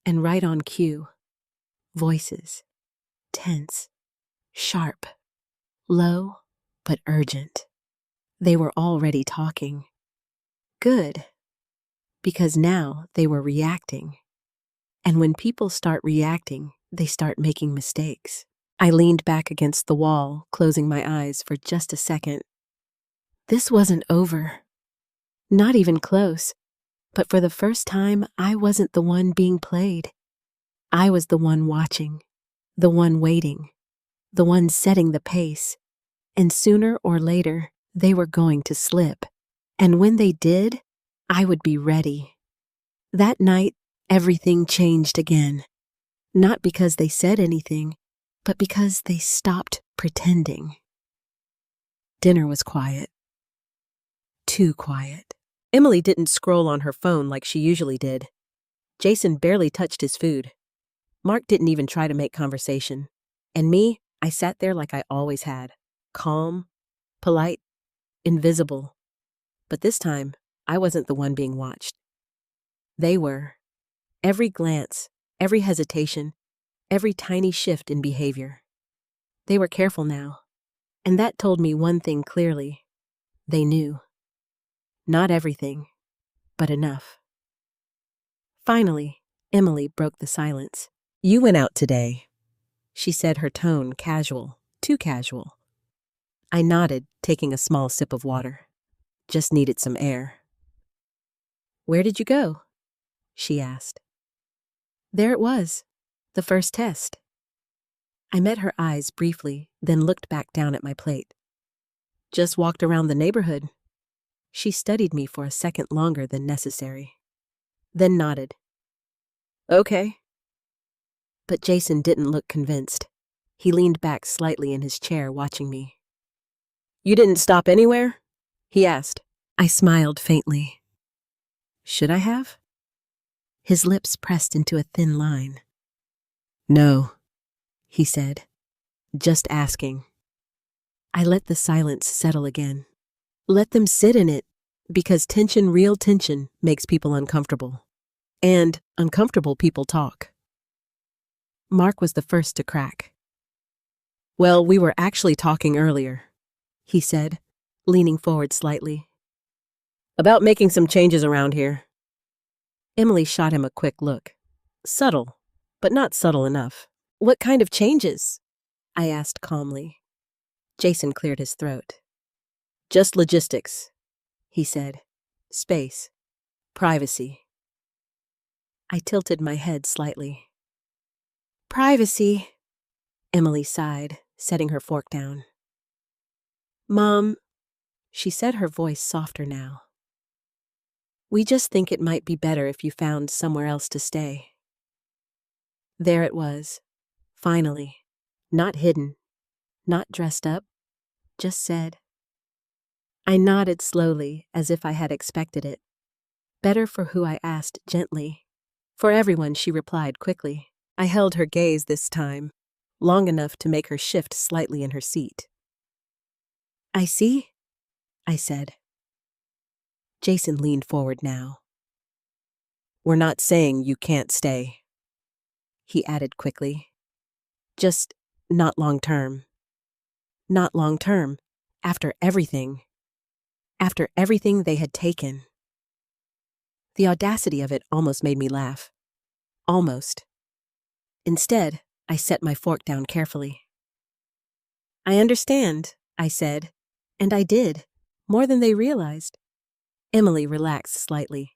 [SPEAKER 1] and right on cue, voices, tense, sharp, low, but urgent. They were already talking. Good, because now they were reacting. And when people start reacting, they start making mistakes. I leaned back against the wall, closing my eyes for just a second. This wasn't over. Not even close. But for the first time, I wasn't the one being played. I was the one watching, the one waiting, the one setting the pace. And sooner or later, they were going to slip. And when they did, I would be ready. That night, everything changed again. Not because they said anything, but because they stopped pretending. Dinner was quiet. Too quiet. Emily didn't scroll on her phone like she usually did. Jason barely touched his food. Mark didn't even try to make conversation. And me, I sat there like I always had. Calm, polite, invisible. But this time, I wasn't the one being watched. They were. Every glance, every hesitation, every tiny shift in behavior. They were careful now. And that told me one thing clearly. They knew. Not everything, but enough. Finally, Emily broke the silence. "You went out today," she said, her tone casual, too casual. I nodded, taking a small sip of water. Just needed some air. "Where did you go?" she asked. There it was, the first test. I met her eyes briefly, then looked back down at my plate. "Just walked around the neighborhood." She studied me for a second longer than necessary, then nodded. "Okay." But Jason didn't look convinced. He leaned back slightly in his chair, watching me. "You didn't stop anywhere?" he asked. I smiled faintly. Should I have? His lips pressed into a thin line. "No," he said. Just asking. I let the silence settle again. Let them sit in it, because real tension, makes people uncomfortable. And uncomfortable people talk. Mark was the first to crack. Well, we were actually talking earlier, he said, leaning forward slightly. About making some changes around here. Emily shot him a quick look. Subtle, but not subtle enough. What kind of changes? I asked calmly. Jason cleared his throat. Just logistics, he said. Space. Privacy. I tilted my head slightly. Privacy, Emily sighed, setting her fork down. Mom, she said, her voice softer now. We just think it might be better if you found somewhere else to stay. There it was, finally, not hidden, not dressed up, just said. I nodded slowly, as if I had expected it. Better for who I asked gently. For everyone, she replied quickly. I held her gaze this time, long enough to make her shift slightly in her seat. I see, I said. Jason leaned forward now. We're not saying you can't stay, he added quickly. Just not long term. Not long term, after everything they had taken. The audacity of it almost made me laugh. Almost. Instead, I set my fork down carefully. I understand, I said, and I did, more than they realized. Emily relaxed slightly.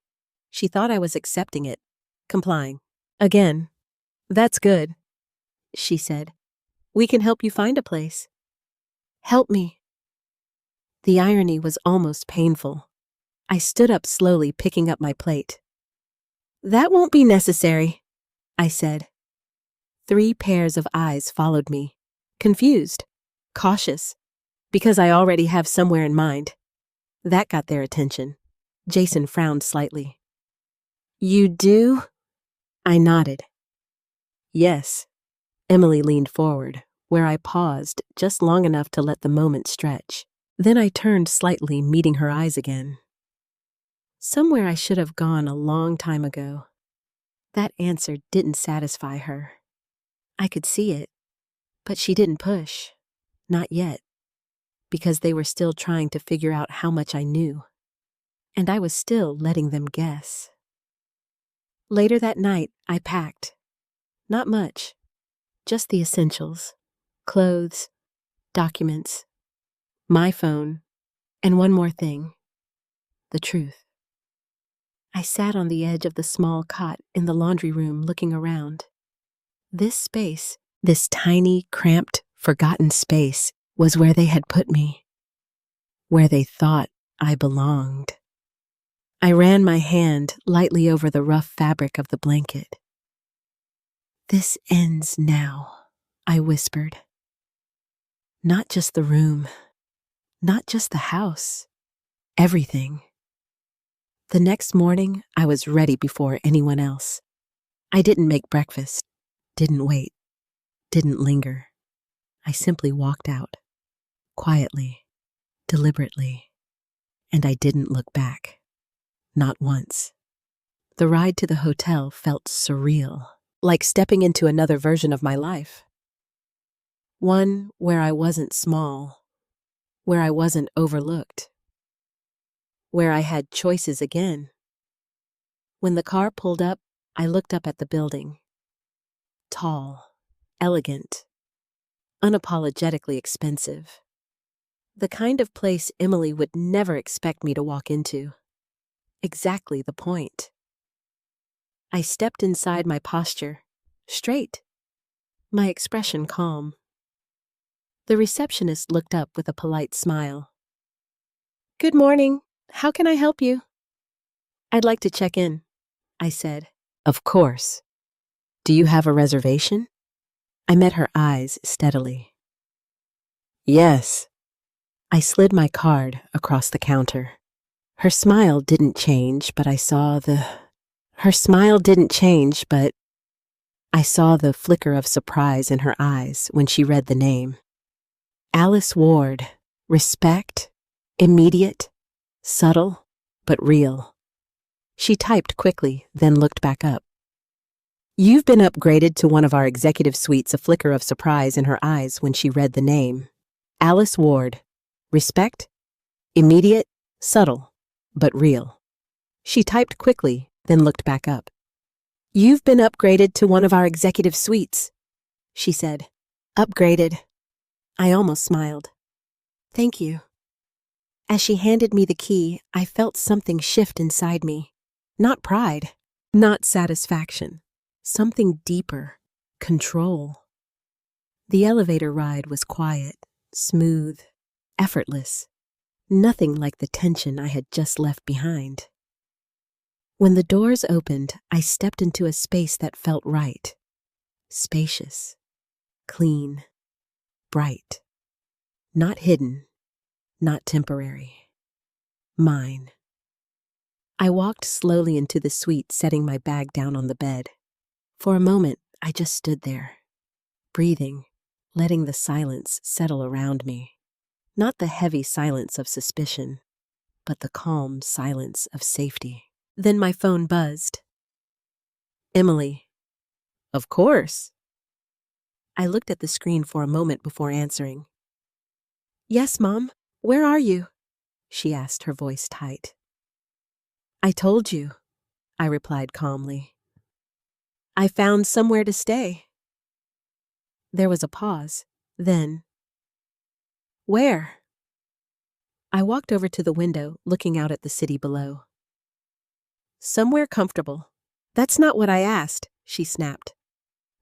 [SPEAKER 1] She thought I was accepting it, complying. Again, that's good, she said. We can help you find a place. Help me. The irony was almost painful. I stood up slowly, picking up my plate. That won't be necessary, I said. 3 pairs of eyes followed me, confused, cautious, because I already have somewhere in mind. That got their attention. Jason frowned slightly. You do? I nodded. Yes. Emily leaned forward, where I paused just long enough to let the moment stretch. Then I turned slightly, meeting her eyes again. Somewhere I should have gone a long time ago. That answer didn't satisfy her. I could see it, but she didn't push. Not yet, because they were still trying to figure out how much I knew. And I was still letting them guess. Later that night, I packed. Not much, just the essentials. Clothes, documents, my phone, and one more thing. The truth. I sat on the edge of the small cot in the laundry room looking around. This space, this tiny, cramped, forgotten space, was where they had put me. Where they thought I belonged. I ran my hand lightly over the rough fabric of the blanket. This ends now, I whispered. Not just the room, not just the house, everything. The next morning, I was ready before anyone else. I didn't make breakfast, didn't wait, didn't linger. I simply walked out, quietly, deliberately, and I didn't look back. Not once. The ride to the hotel felt surreal, like stepping into another version of my life. One where I wasn't small, where I wasn't overlooked, where I had choices again. When the car pulled up, I looked up at the building. Tall, elegant, unapologetically expensive. The kind of place Emily would never expect me to walk into. Exactly the point. I stepped inside, my posture straight, my expression calm. The receptionist looked up with a polite smile. Good morning. How can I help you? I'd like to check in, I said. Of course. Do you have a reservation? I met her eyes steadily. Yes. I slid my card across the counter. Her smile didn't change, but I saw the flicker of surprise in her eyes when she read the name. Alice Ward. Respect. Immediate. Subtle, but real. She typed quickly, then looked back up. You've been upgraded to one of our executive suites, a flicker of surprise in her eyes when she read the name. Alice Ward. Respect. Immediate. Subtle, but real. She typed quickly, then looked back up. You've been upgraded to one of our executive suites, she said. Upgraded. I almost smiled. Thank you. As she handed me the key, I felt something shift inside me. Not pride, not satisfaction. Something deeper. Control. The elevator ride was quiet, smooth, effortless. Nothing like the tension I had just left behind. When the doors opened, I stepped into a space that felt right. Spacious, clean, bright. Not hidden, not temporary. Mine. I walked slowly into the suite, setting my bag down on the bed. For a moment, I just stood there, breathing, letting the silence settle around me. Not the heavy silence of suspicion, but the calm silence of safety. Then my phone buzzed. Emily. Of course. I looked at the screen for a moment before answering. Yes, Mom. Where are you? She asked, her voice tight. I told you, I replied calmly. I found somewhere to stay. There was a pause. Then, where? I walked over to the window, looking out at the city below. Somewhere comfortable. That's not what I asked, she snapped.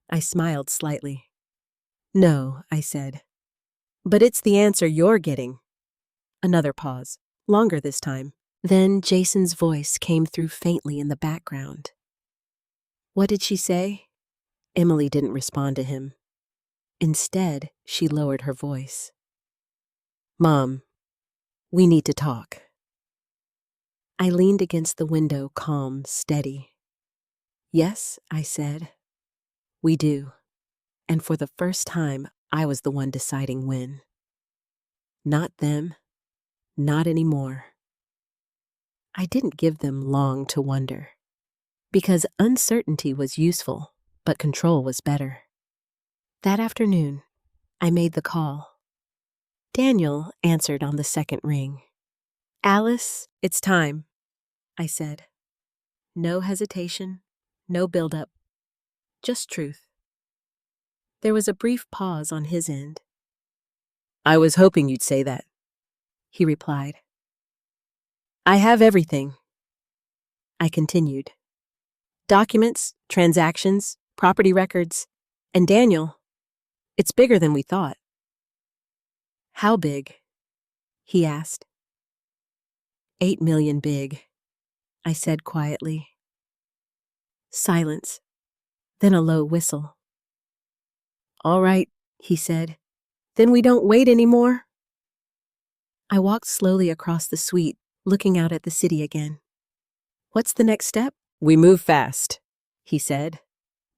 [SPEAKER 1] I smiled slightly. No, I said. But it's the answer you're getting. Another pause, longer this time. Then Jason's voice came through faintly in the background. What did she say? Emily didn't respond to him. Instead, she lowered her voice. Mom, we need to talk. I leaned against the window, calm, steady. Yes, I said. We do. And for the first time, I was the one deciding when. Not them. Not anymore. I didn't give them long to wonder. Because uncertainty was useful, but control was better. That afternoon, I made the call. Daniel answered on the second ring. Alice, it's time, I said. No hesitation, no build-up, just truth. There was a brief pause on his end. I was hoping you'd say that, he replied. I have everything. I continued. Documents, transactions, property records, and Daniel, it's bigger than we thought. How big? He asked. 8 million big, I said quietly. Silence, then a low whistle. All right, he said. Then we don't wait anymore. I walked slowly across the suite, looking out at the city again. What's the next step? We move fast, he said,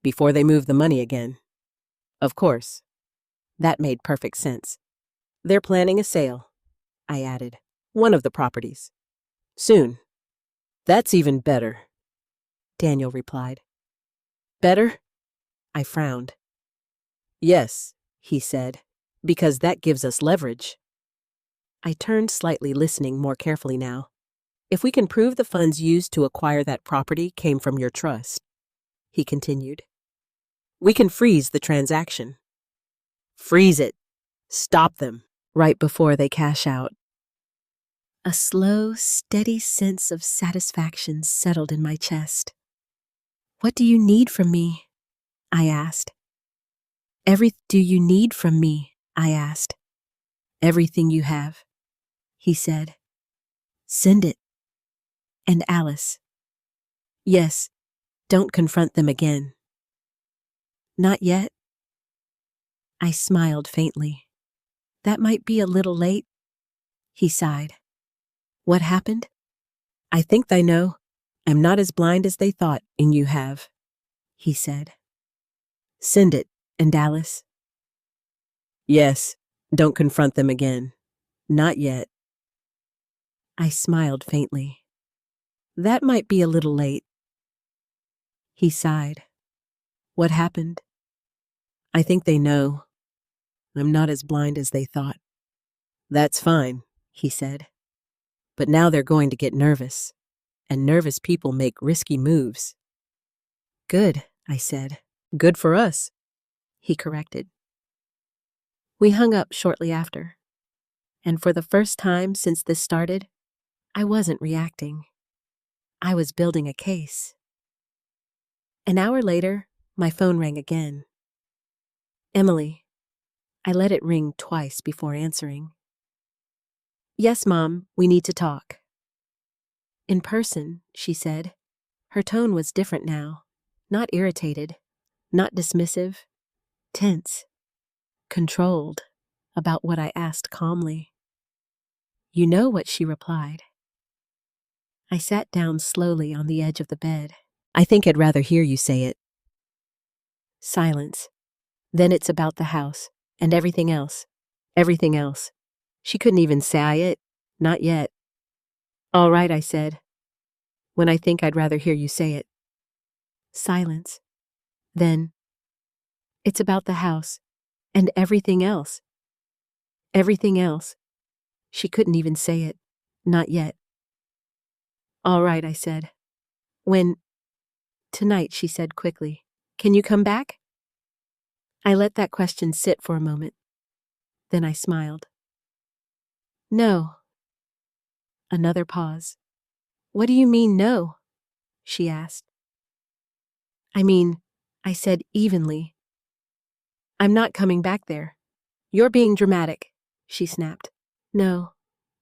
[SPEAKER 1] before they move the money again. Of course. That made perfect sense. They're planning a sale, I added. One of the properties. Soon. That's even better, Daniel replied. Better? I frowned. Yes, he said, because that gives us leverage. I turned slightly, listening more carefully now. If we can prove the funds used to acquire that property came from your trust, he continued, we can freeze the transaction. Freeze it. Stop them right before they cash out. A slow, steady sense of satisfaction settled in my chest. What do you need from me? I asked. Do you need from me? I asked. Everything you have, he said. Send it. And Alice. Yes, don't confront them again. Not yet. I smiled faintly. That might be a little late, he sighed. What happened? I think they know. I'm not as blind as they thought, and you have, he said. Send it. And Dallas? Yes. Don't confront them again. Not yet. I smiled faintly. That might be a little late. He sighed. What happened? I think they know. I'm not as blind as they thought. That's fine, he said. But now they're going to get nervous. And nervous people make risky moves. Good, I said. Good for us, he corrected. We hung up shortly after. And for the first time since this started, I wasn't reacting. I was building a case. An hour later, my phone rang again. Emily. I let it ring twice before answering. Yes, Mom, we need to talk. In person, she said. Her tone was different now. Not irritated, not dismissive, tense, controlled about what I asked calmly. You know what she replied. I sat down slowly on the edge of the bed. I think I'd rather hear you say it. Silence. Then it's about the house and everything else. Everything else. She couldn't even say it. Not yet. All right, I said. When I think I'd rather hear you say it. Silence. Then, it's about the house and everything else. Everything else. She couldn't even say it. Not yet. All right, I said. When? Tonight, she said quickly. Can you come back? I let that question sit for a moment. Then I smiled. No. Another pause. What do you mean, no? She asked. I said evenly. I'm not coming back there. You're being dramatic, she snapped. No,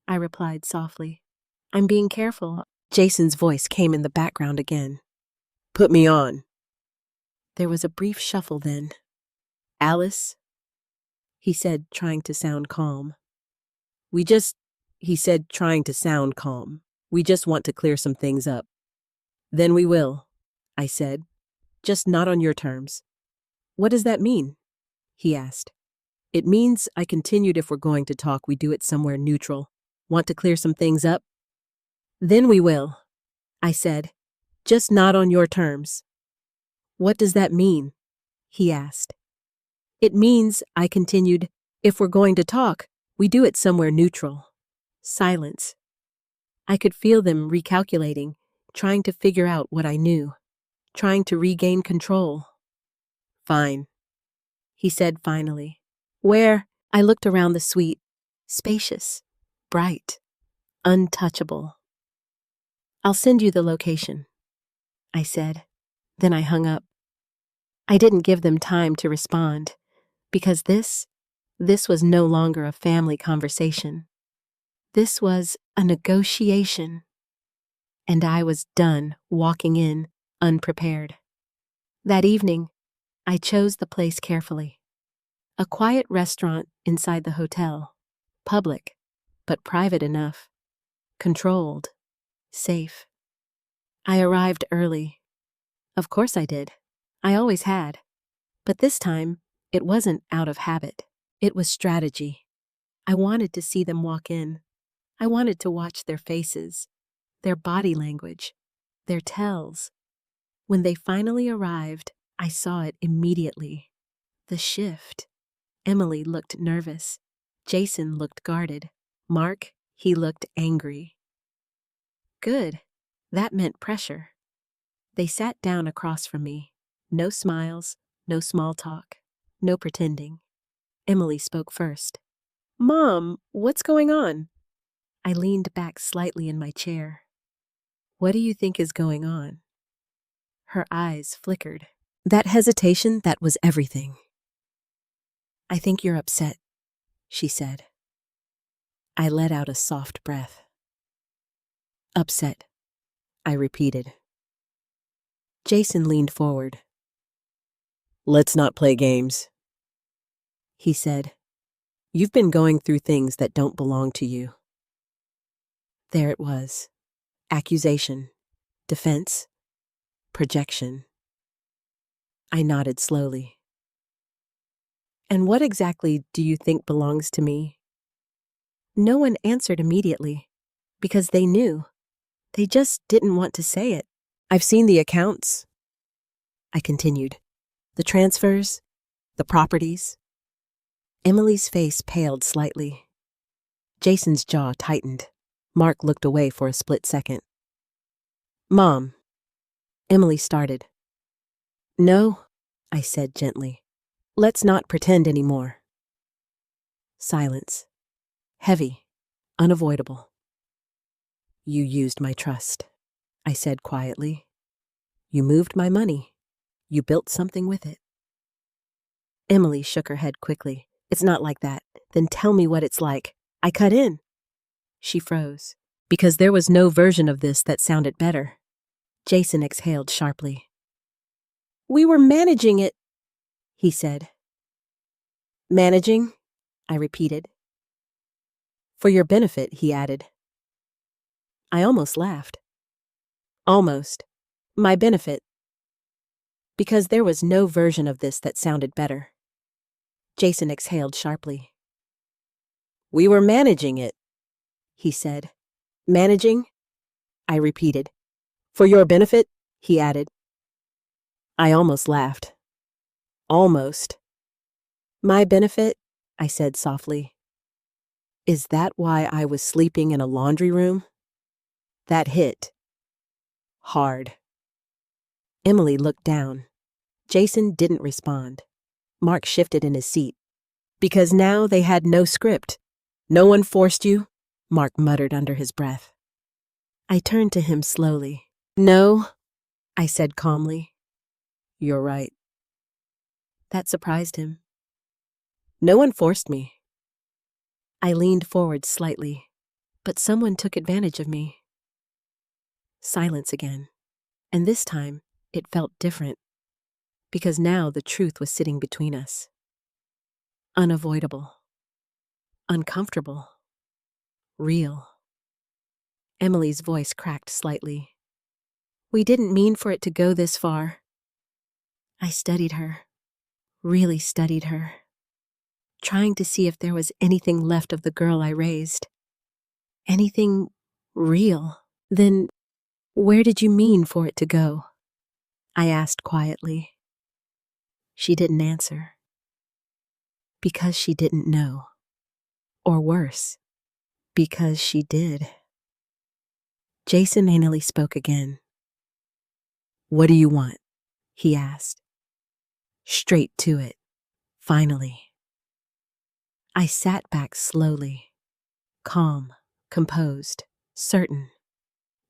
[SPEAKER 1] I replied softly. I'm being careful. Jason's voice came in the background again. Put me on. There was a brief shuffle then. Alice? He said, trying to sound calm. He said, trying to sound calm. We just want to clear some things up. Then we will, I said. Just not on your terms. What does that mean? He asked. It means, I continued, if we're going to talk, we do it somewhere neutral. Want to clear some things up? Then we will, I said. Just not on your terms. What does that mean? He asked. It means, I continued, if we're going to talk, we do it somewhere neutral. Silence. I could feel them recalculating, trying to figure out what I knew, trying to regain control. Fine, he said finally. Where? I looked around the suite. Spacious, bright, untouchable. I'll send you the location, I said. Then I hung up. I didn't give them time to respond, because this was no longer a family conversation. This was a negotiation. And I was done walking in unprepared. That evening, I chose the place carefully. A quiet restaurant inside the hotel. Public, but private enough. Controlled. Safe. I arrived early. Of course I did. I always had. But this time, it wasn't out of habit. It was strategy. I wanted to see them walk in. I wanted to watch their faces, their body language, their tells. When they finally arrived, I saw it immediately. The shift. Emily looked nervous. Jason looked guarded. Mark, he looked angry. Good. That meant pressure. They sat down across from me. No smiles, no small talk, no pretending. Emily spoke first. Mom, what's going on? I leaned back slightly in my chair. What do you think is going on? Her eyes flickered. That hesitation, that was everything. I think you're upset, she said. I let out a soft breath. Upset, I repeated. Jason leaned forward. Let's not play games, he said. You've been going through things that don't belong to you. There it was. Accusation, defense, projection. I nodded slowly. And what exactly do you think belongs to me? No one answered immediately, because they knew. They just didn't want to say it. I've seen the accounts, I continued. The transfers, the properties. Emily's face paled slightly. Jason's jaw tightened. Mark looked away for a split second. Mom, Emily started. No, I said gently. Let's not pretend anymore. Silence. Heavy. Unavoidable. You used my trust, I said quietly. You moved my money. You built something with it. Emily shook her head quickly. It's not like that. Then tell me what it's like. I cut in. She froze, because there was no version of this that sounded better. Jason exhaled sharply. We were managing it, he said. Managing? I repeated. For your benefit, he added. I almost laughed. Almost. My benefit. Because there was no version of this that sounded better. Jason exhaled sharply. We were managing it, he said. Managing? I repeated. For your benefit, he added. I almost laughed. Almost. My benefit, I said softly. Is that why I was sleeping in a laundry room? That hit. Hard. Emily looked down. Jason didn't respond. Mark shifted in his seat. Because now they had no script. No one forced you, Mark muttered under his breath. I turned to him slowly. No, I said calmly. You're right. That surprised him. No one forced me. I leaned forward slightly, but someone took advantage of me. Silence again, and this time it felt different, because now the truth was sitting between us. Unavoidable. Uncomfortable. Real. Emily's voice cracked slightly. We didn't mean for it to go this far. I studied her, really studied her, trying to see if there was anything left of the girl I raised. Anything real. Then, where did you mean for it to go? I asked quietly. She didn't answer. Because she didn't know. Or worse, because she did. Jason anally spoke again. What do you want? He asked. Straight to it, finally. I sat back slowly, calm, composed, certain.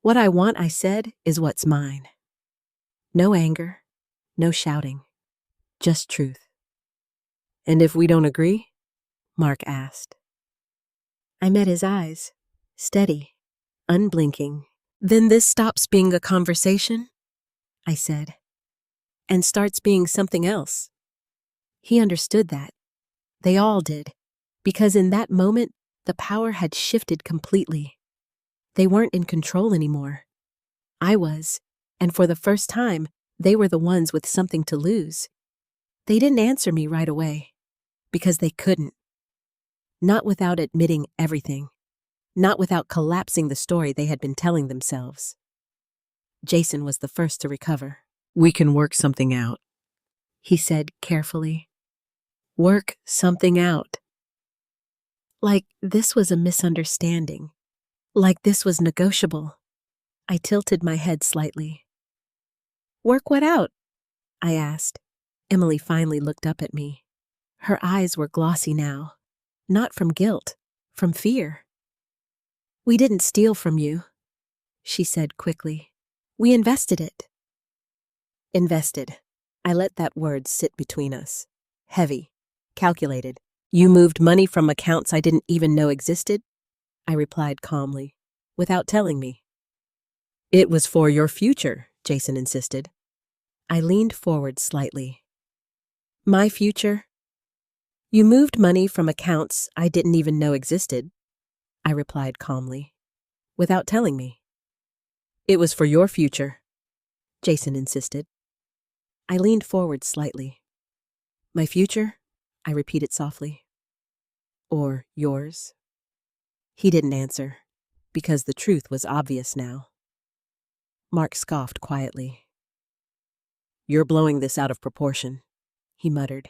[SPEAKER 1] What I want, I said, is what's mine. No anger, no shouting, just truth. And if we don't agree? Mark asked. I met his eyes, steady, unblinking. Then this stops being a conversation, I said, and starts being something else. He understood that. They all did, because in that moment, the power had shifted completely. They weren't in control anymore. I was, and for the first time, they were the ones with something to lose. They didn't answer me right away, because they couldn't. Not without admitting everything. Not without collapsing the story they had been telling themselves. Jason was the first to recover. We can work something out, he said carefully. Work something out. Like this was a misunderstanding. Like this was negotiable. I tilted my head slightly. Work what out? I asked. Emily finally looked up at me. Her eyes were glossy now. Not from guilt, from fear. We didn't steal from you, she said quickly. We invested it. Invested. I let that word sit between us. Heavy. Calculated. You moved money from accounts I didn't even know existed? I replied calmly, without telling me. It was for your future, Jason insisted. I leaned forward slightly. My future? You moved money from accounts I didn't even know existed, I replied calmly, without telling me. It was for your future, Jason insisted. I leaned forward slightly. My future? I repeated softly. Or yours? He didn't answer, because the truth was obvious now. Mark scoffed quietly. You're blowing this out of proportion, he muttered.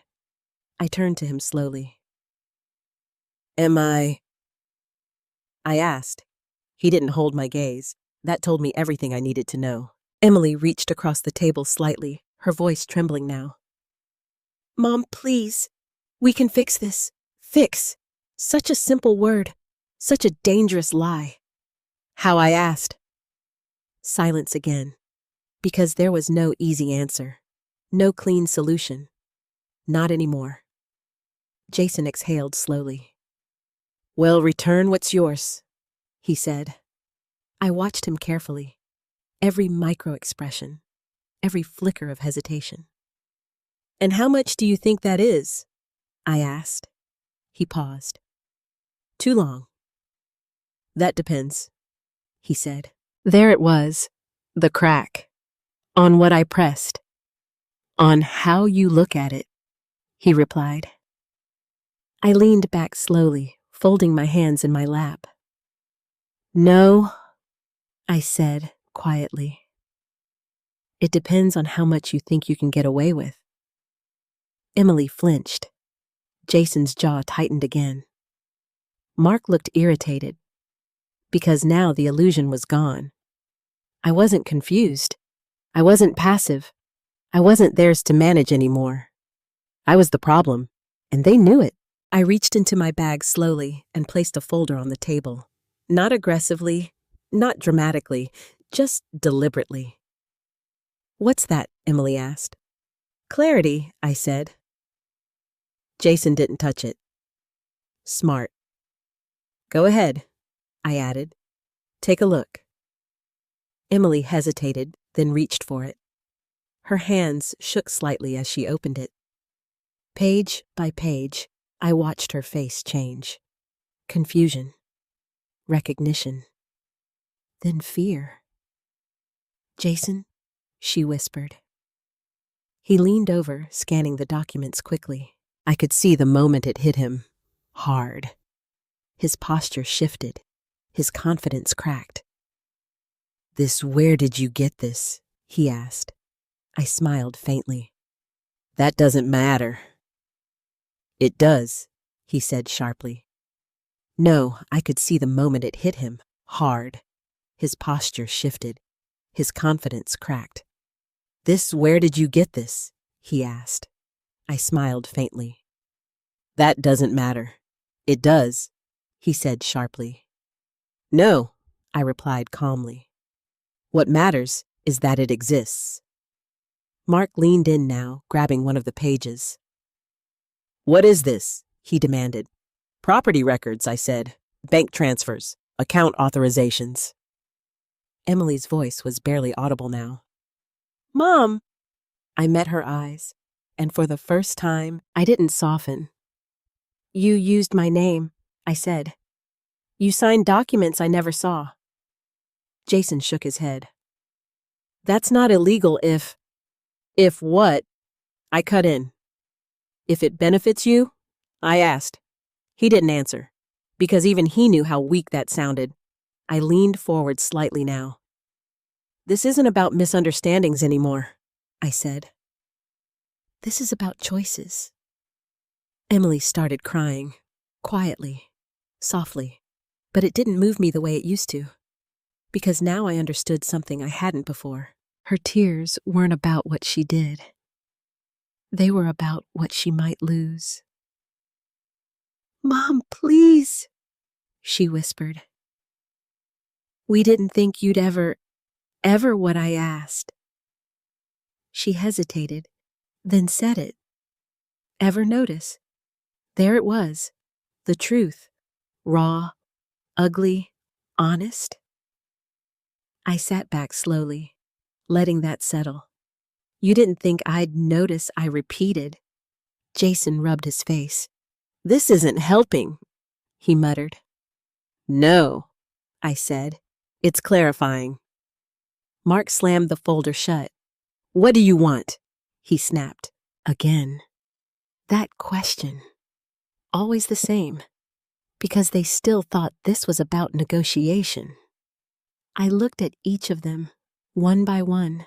[SPEAKER 1] I turned to him slowly. Am I asked. He didn't hold my gaze. That told me everything I needed to know. Emily reached across the table slightly, her voice trembling now. Mom, please. We can fix this. Fix. Such a simple word. Such a dangerous lie. How? I asked. Silence again. Because there was no easy answer. No clean solution. Not anymore. Jason exhaled slowly. Well, return what's yours, he said. I watched him carefully. Every micro-expression. Every flicker of hesitation. And how much do you think that is? I asked. He paused. Too long. That depends, he said. There it was, the crack. On what I pressed. On how you look at it, he replied. I leaned back slowly, folding my hands in my lap. No, I said quietly. It depends on how much you think you can get away with. Emily flinched. Jason's jaw tightened again. Mark looked irritated, because now the illusion was gone. I wasn't confused. I wasn't passive. I wasn't theirs to manage anymore. I was the problem, and they knew it. I reached into my bag slowly and placed a folder on the table. Not aggressively, not dramatically, just deliberately. What's that? Emily asked. Clarity, I said. Jason didn't touch it. Smart. Go ahead, I added. Take a look. Emily hesitated, then reached for it. Her hands shook slightly as she opened it. Page by page, I watched her face change. Confusion. Recognition. Then fear. Jason, she whispered. He leaned over, scanning the documents quickly. I could see the moment it hit him. Hard. His posture shifted. His confidence cracked. Where did you get this? He asked. I smiled faintly. That doesn't matter. It does, he said sharply. No, I could see the moment it hit him. Hard. His posture shifted. His confidence cracked. Where did you get this? He asked. I smiled faintly. That doesn't matter. It does, he said sharply. No, I replied calmly. What matters is that it exists. Mark leaned in now, grabbing one of the pages. What is this? He demanded. Property records, I said. Bank transfers. Account authorizations. Emily's voice was barely audible now. Mom! I met her eyes, and for the first time, I didn't soften. You used my name, I said. You signed documents I never saw. Jason shook his head. That's not illegal if... If what? I cut in. If it benefits you? I asked. He didn't answer, because even he knew how weak that sounded. I leaned forward slightly now. This isn't about misunderstandings anymore, I said. This is about choices. Emily started crying, quietly, softly, but it didn't move me the way it used to, because now I understood something I hadn't before. Her tears weren't about what she did. They were about what she might lose. Mom, please, she whispered. We didn't think you'd ever what I asked. She hesitated, then said it. Ever notice? There it was, the truth, raw, ugly, honest. I sat back slowly, letting that settle. You didn't think I'd notice, I repeated. Jason rubbed his face. This isn't helping, he muttered. No, I said. It's clarifying. Mark slammed the folder shut. What do you want? He snapped. Again. That question. Always the same. Because they still thought this was about negotiation. I looked at each of them, one by one,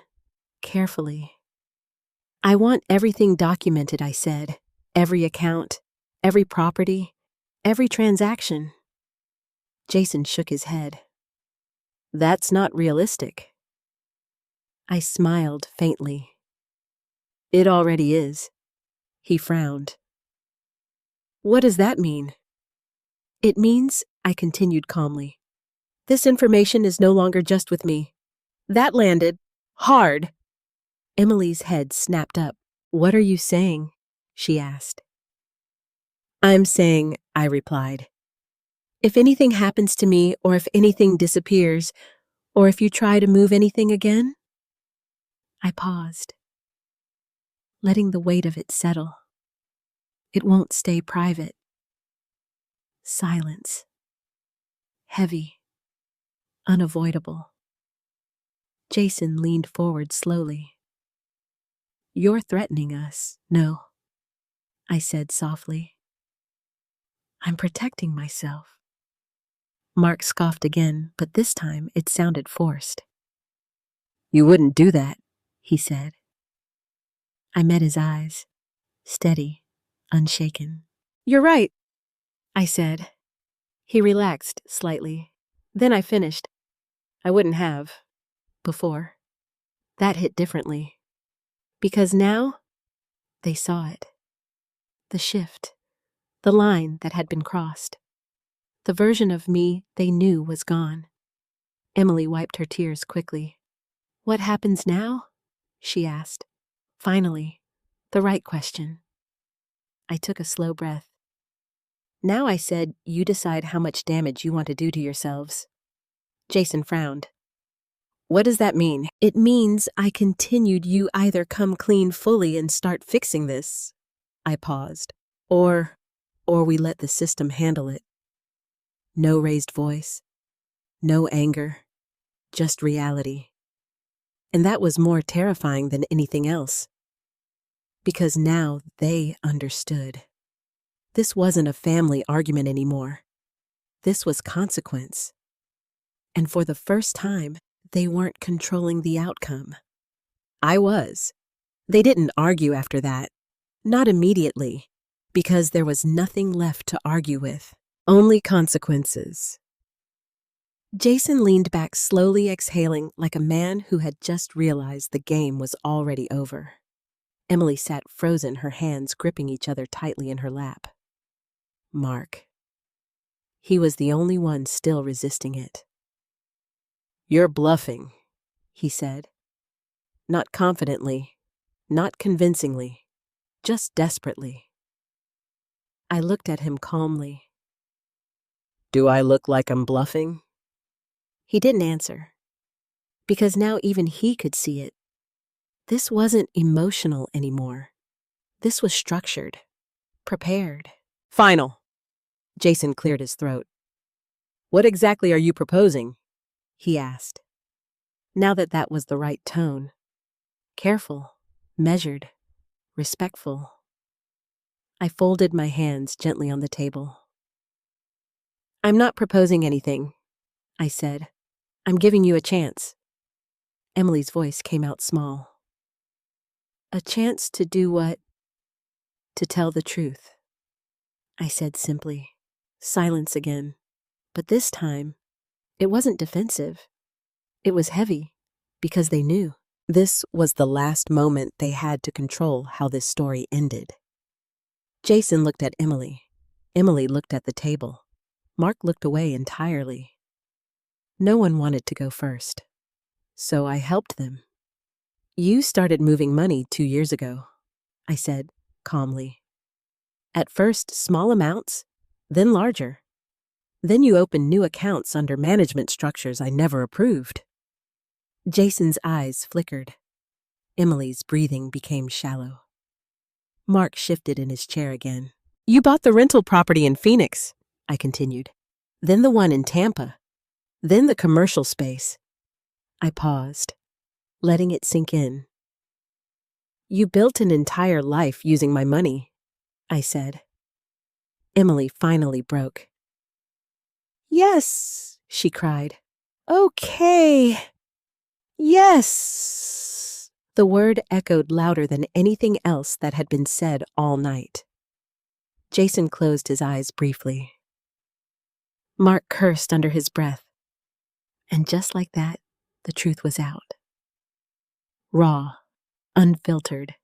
[SPEAKER 1] carefully. I want everything documented, I said. Every account, every property, every transaction. Jason shook his head. That's not realistic. I smiled faintly. It already is. He frowned. What does that mean? It means, I continued calmly, this information is no longer just with me. That landed hard. Emily's head snapped up. What are you saying? She asked. I'm saying, I replied, if anything happens to me, or if anything disappears, or if you try to move anything again. I paused, letting the weight of it settle. It won't stay private. Silence. Heavy. Unavoidable. Jason leaned forward slowly. You're threatening us, no, I said softly. I'm protecting myself. Mark scoffed again, but this time it sounded forced. You wouldn't do that, he said. I met his eyes, steady, unshaken. You're right, I said. He relaxed slightly. Then I finished. I wouldn't have. Before. That hit differently. Because now, they saw it. The shift. The line that had been crossed. The version of me they knew was gone. Emily wiped her tears quickly. What happens now? She asked. Finally, the right question. I took a slow breath. Now, I said, you decide how much damage you want to do to yourselves. Jason frowned. What does that mean? It means, I continued, you either come clean fully and start fixing this. I paused. Or we let the system handle it. No raised voice. No anger. Just reality. And that was more terrifying than anything else. Because now they understood. This wasn't a family argument anymore. This was consequence. And for the first time, they weren't controlling the outcome. I was. They didn't argue after that. Not immediately. Because there was nothing left to argue with. Only consequences. Jason leaned back, slowly exhaling like a man who had just realized the game was already over. Emily sat frozen, her hands gripping each other tightly in her lap. Mark. He was the only one still resisting it. You're bluffing, he said. Not confidently, not convincingly, just desperately. I looked at him calmly. Do I look like I'm bluffing? He didn't answer, because now even he could see it. This wasn't emotional anymore. This was structured, prepared. Final. Jason cleared his throat. What exactly are you proposing? He asked. Now that was the right tone. Careful, measured, respectful. I folded my hands gently on the table. I'm not proposing anything, I said. I'm giving you a chance. Emily's voice came out small. A chance to do what? To tell the truth. I said simply. Silence again. But this time, it wasn't defensive. It was heavy, because they knew. This was the last moment they had to control how this story ended. Jason looked at Emily. Emily looked at the table. Mark looked away entirely. No one wanted to go first. So I helped them. You started moving money 2 years ago, I said, calmly. At first, small amounts, then larger. Then you opened new accounts under management structures I never approved. Jason's eyes flickered. Emily's breathing became shallow. Mark shifted in his chair again. You bought the rental property in Phoenix, I continued. Then the one in Tampa. Then the commercial space. I paused, letting it sink in. You built an entire life using my money. I said. Emily finally broke. Yes, she cried. Okay. Yes. The word echoed louder than anything else that had been said all night. Jason closed his eyes briefly. Mark cursed under his breath. And just like that, the truth was out. Raw, unfiltered,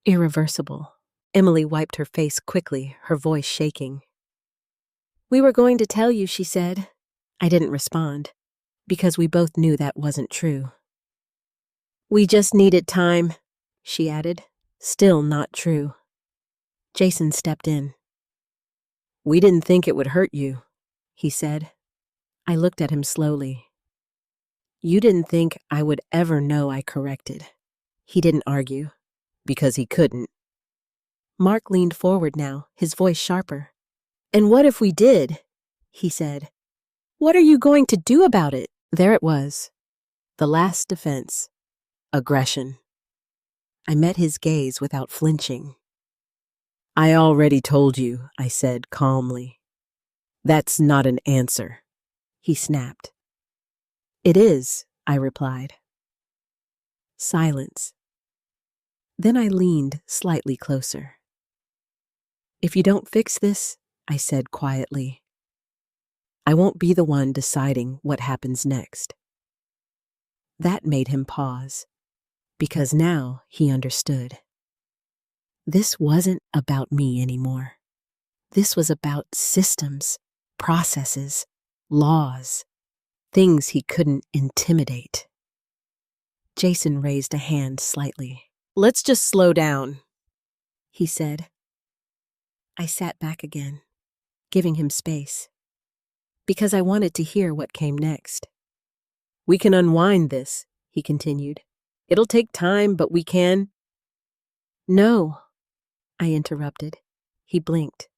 [SPEAKER 1] irreversible. Emily wiped her face quickly, her voice shaking. We were going to tell you, she said. I didn't respond, because we both knew that wasn't true. We just needed time, she added. Still not true. Jason stepped in. We didn't think it would hurt you, he said. I looked at him slowly. You didn't think I would ever know I corrected. He didn't argue, because he couldn't. Mark leaned forward now, his voice sharper. And what if we did? He said. What are you going to do about it? There it was. The last defense. Aggression. I met his gaze without flinching. I already told you, I said calmly. That's not an answer, he snapped. It is, I replied. Silence. Then I leaned slightly closer. If you don't fix this, I said quietly, I won't be the one deciding what happens next. That made him pause, because now he understood. This wasn't about me anymore. This was about systems, processes, laws, things he couldn't intimidate. Jason raised a hand slightly. Let's just slow down, he said. I sat back again, giving him space, because I wanted to hear what came next. We can unwind this, he continued. It'll take time, but we can. No, I interrupted. He blinked.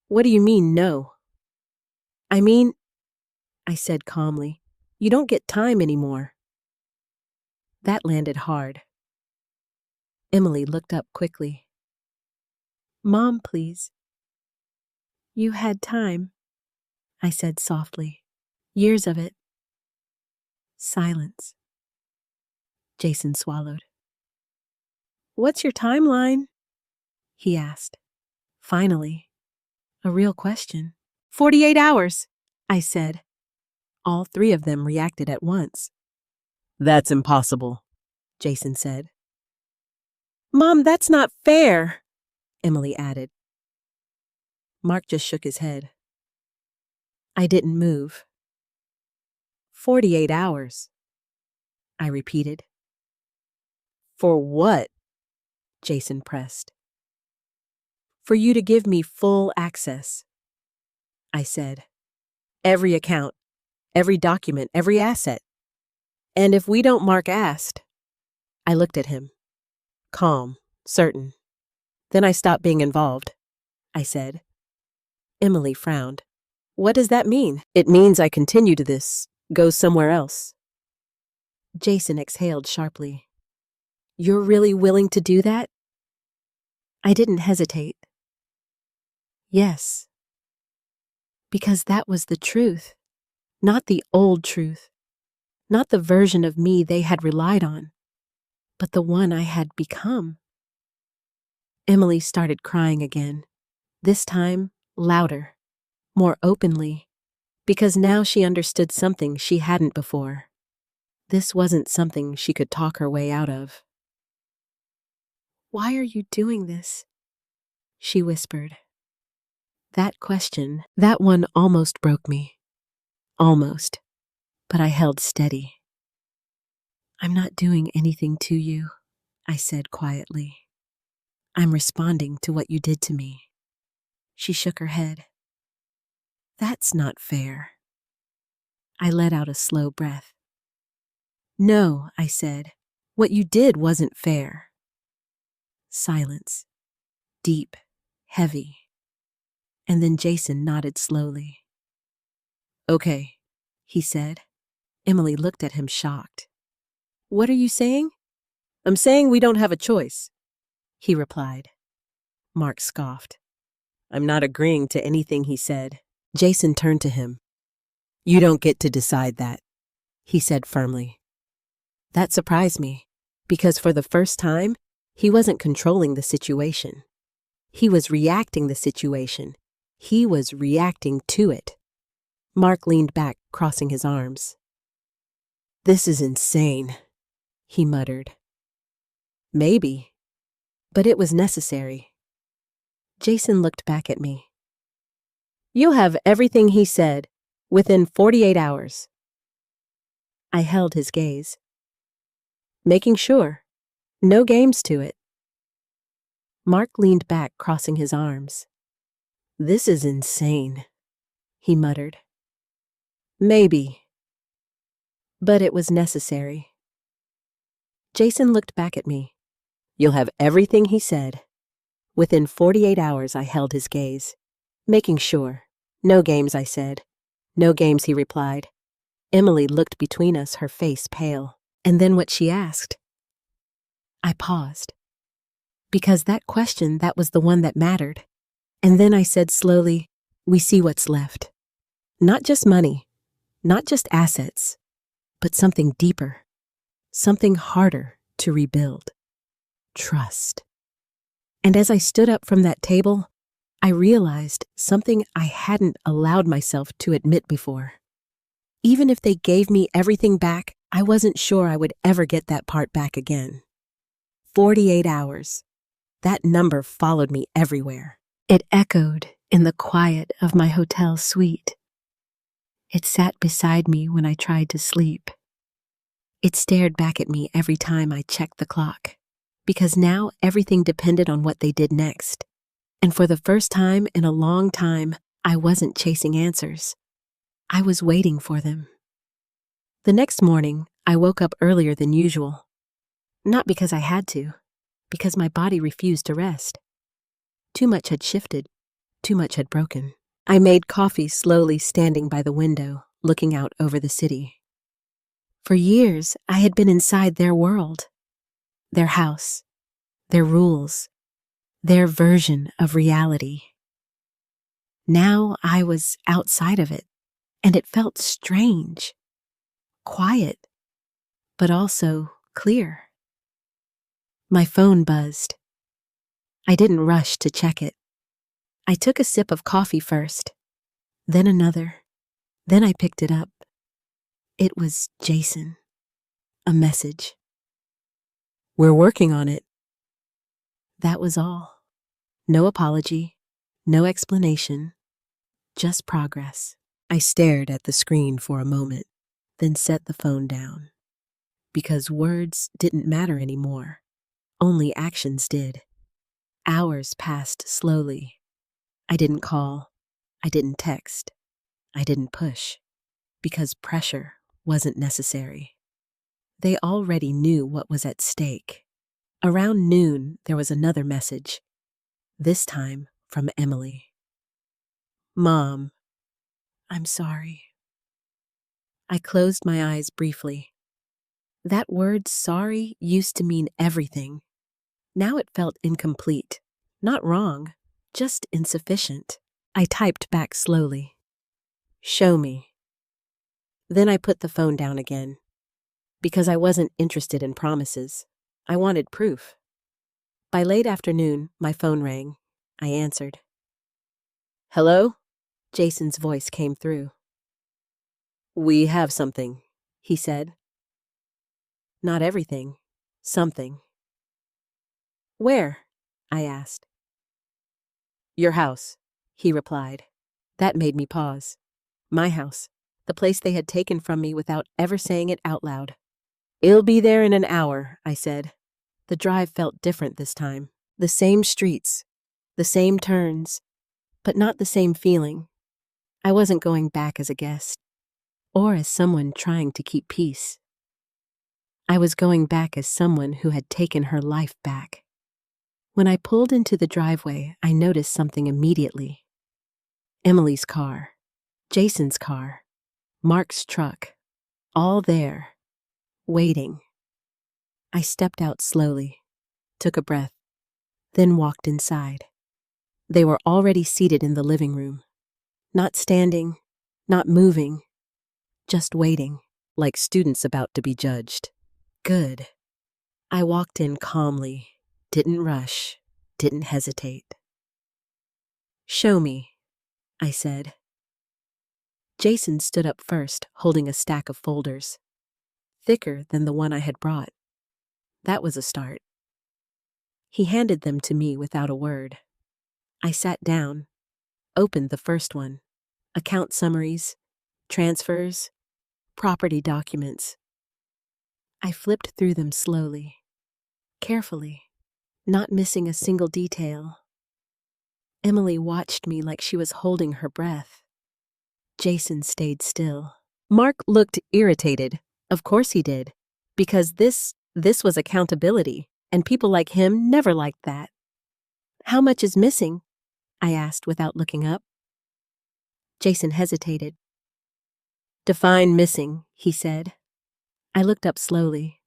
[SPEAKER 1] What do you mean, no? I mean, I said calmly, you don't get time anymore. That landed hard. Emily looked up quickly. Mom, please. You had time, I said softly. Years of it. Silence. Jason swallowed. What's your timeline? He asked. Finally, a real question. 48 hours, I said. All three of them reacted at once. That's impossible, Jason said. Mom, that's not fair, Emily added. Mark just shook his head. I didn't move. 48 hours, I repeated. For what? Jason pressed. For you to give me full access, I said. Every account, every document, every asset. And if we don't mark asked, I looked at him, calm, certain. Then I stopped being involved, I said. Emily frowned. What does that mean? It means I continue to this, go somewhere else. Jason exhaled sharply. You're really willing to do that? I didn't hesitate. Yes. Because that was the truth, not the old truth, not the version of me they had relied on, but the one I had become. Emily started crying again, this time louder, more openly, because now she understood something she hadn't before. This wasn't something she could talk her way out of. Why are you doing this? She whispered. That question, that one almost broke me. Almost. But I held steady. I'm not doing anything to you, I said quietly. I'm responding to what you did to me. She shook her head. That's not fair. I let out a slow breath. No, I said. What you did wasn't fair. Silence. Deep. Heavy. And then Jason nodded slowly. Okay, he said. Emily looked at him shocked. What are you saying? I'm saying we don't have a choice, he replied. Mark scoffed. I'm not agreeing to anything he said. Jason turned to him. You don't get to decide that, he said firmly. That surprised me, because for the first time, he wasn't controlling the situation. He was reacting the situation. He was reacting to it. Mark leaned back, crossing his arms. This is insane, he muttered. Maybe, but it was necessary. Jason looked back at me. You'll have everything he said within 48 hours. I held his gaze. Making sure. No games to it. Mark leaned back, crossing his arms. This is insane, he muttered. Maybe. But it was necessary. Jason looked back at me. You'll have everything he said. Within 48 hours, I held his gaze. Making sure. No games, I said. No games, he replied. Emily looked between us, her face pale. And then what she asked? I paused. Because that question, that was the one that mattered. And then I said slowly, we see what's left. Not just money, not just assets, but something deeper, something harder to rebuild. Trust. And as I stood up from that table, I realized something I hadn't allowed myself to admit before. Even if they gave me everything back, I wasn't sure I would ever get that part back again. 48 hours. That number followed me everywhere. It echoed in the quiet of my hotel suite. It sat beside me when I tried to sleep. It stared back at me every time I checked the clock, because now everything depended on what they did next. And for the first time in a long time, I wasn't chasing answers. I was waiting for them. The next morning, I woke up earlier than usual. Not because I had to, because my body refused to rest. Too much had shifted, too much had broken. I made coffee slowly, standing by the window, looking out over the city. For years, I had been inside their world, their house, their rules, their version of reality. Now I was outside of it, and it felt strange, quiet, but also clear. My phone buzzed. I didn't rush to check it. I took a sip of coffee first, then another, then I picked it up. It was Jason. A message. We're working on it. That was all. No apology, no explanation, just progress. I stared at the screen for a moment, then set the phone down. Because words didn't matter anymore. Only actions did. Hours passed slowly. I didn't call. I didn't text. I didn't push. Because pressure wasn't necessary. They already knew what was at stake. Around noon, there was another message. This time from Emily. Mom, I'm sorry. I closed my eyes briefly. That word sorry used to mean everything. Now it felt incomplete. Not wrong, just insufficient. I typed back slowly. Show me. Then I put the phone down again. Because I wasn't interested in promises. I wanted proof. By late afternoon, my phone rang. I answered. Hello? Jason's voice came through. We have something, he said. Not everything. Something. Where? I asked. Your house, he replied. That made me pause. My house, the place they had taken from me without ever saying it out loud. It'll be there in an hour, I said. The drive felt different this time. The same streets, the same turns, but not the same feeling. I wasn't going back as a guest, or as someone trying to keep peace. I was going back as someone who had taken her life back. When I pulled into the driveway, I noticed something immediately. Emily's car, Jason's car, Mark's truck, all there, waiting. I stepped out slowly, took a breath, then walked inside. They were already seated in the living room. Not standing, not moving, just waiting, like students about to be judged. Good. I walked in calmly, didn't rush, didn't hesitate. Show me, I said. Jason stood up first, holding a stack of folders, thicker than the one I had brought. That was a start. He handed them to me without a word. I sat down, opened the first one. Account summaries, transfers, property documents. I flipped through them slowly, carefully, not missing a single detail. Emily watched me like she was holding her breath. Jason stayed still. Mark looked irritated. Of course he did, because this was accountability, and people like him never liked that. How much is missing? I asked without looking up. Jason hesitated. Define missing, he said. I looked up slowly.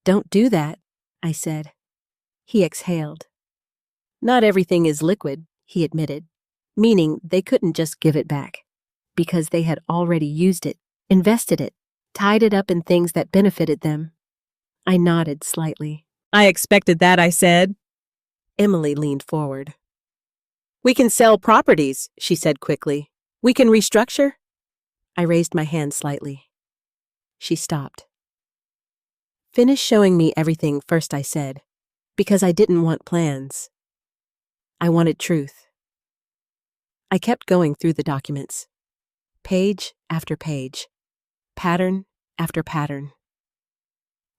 [SPEAKER 1] Don't do that, I said. He exhaled. Not everything is liquid, he admitted, meaning they couldn't just give it back, because they had already used it, invested it, tied it up in things that benefited them. I nodded slightly. I expected that, I said. Emily leaned forward. We can sell properties, she said quickly. We can restructure. I raised my hand slightly. She stopped. Finish showing me everything first, I said, because I didn't want plans. I wanted truth. I kept going through the documents, page after page, pattern after pattern.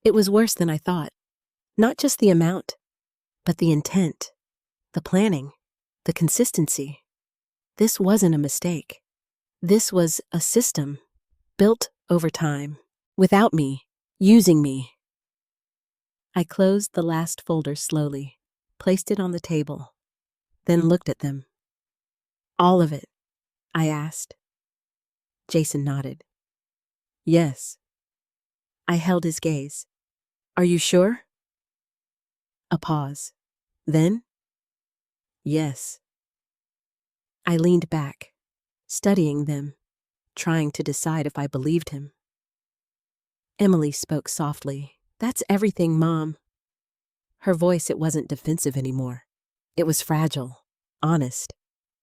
[SPEAKER 1] It was worse than I thought. Not just the amount, but the intent, the planning, the consistency. This wasn't a mistake. This was a system, built over time, without me, using me. I closed the last folder slowly, placed it on the table, then looked at them. All of it, I asked. Jason nodded. Yes. I held his gaze. Are you sure? A pause. Then? Yes. I leaned back, studying them, trying to decide if I believed him. Emily spoke softly. That's everything, Mom. Her voice, it wasn't defensive anymore. It was fragile, honest,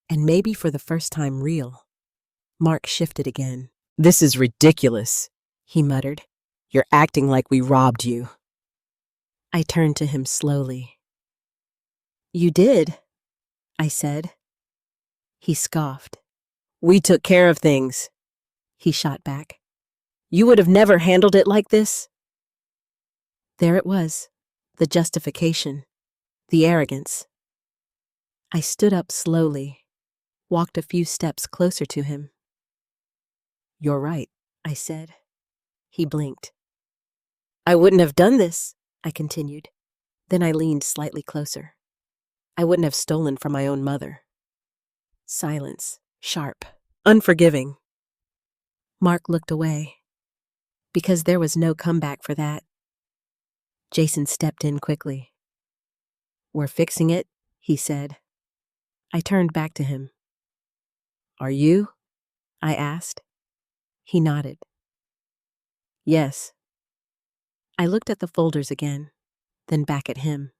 [SPEAKER 1] and maybe for the first time real. Mark shifted again. This is ridiculous, he muttered. You're acting like we robbed you. I turned to him slowly. You did, I said. He scoffed. We took care of things, he shot back. You would have never handled it like this. There it was, the justification, the arrogance. I stood up slowly, walked a few steps closer to him. You're right, I said. He blinked. I wouldn't have done this, I continued. Then I leaned slightly closer. I wouldn't have stolen from my own mother. Silence, sharp, unforgiving. Mark looked away, because there was no comeback for that. Jason stepped in quickly. We're fixing it, he said. I turned back to him. Are you? I asked. He nodded. Yes. I looked at the folders again, then back at him.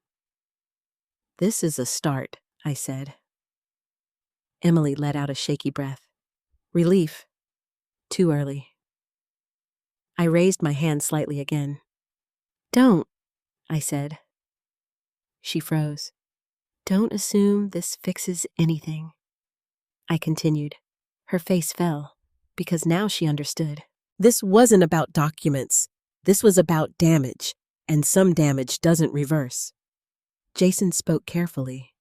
[SPEAKER 1] This is a start, I said. Emily let out a shaky breath. Relief. Too early. I raised my hand slightly again. Don't, I said. She froze. Don't assume this fixes anything. I continued. Her face fell, because now she understood. This wasn't about documents. This was about damage, and some damage doesn't reverse. Jason spoke carefully.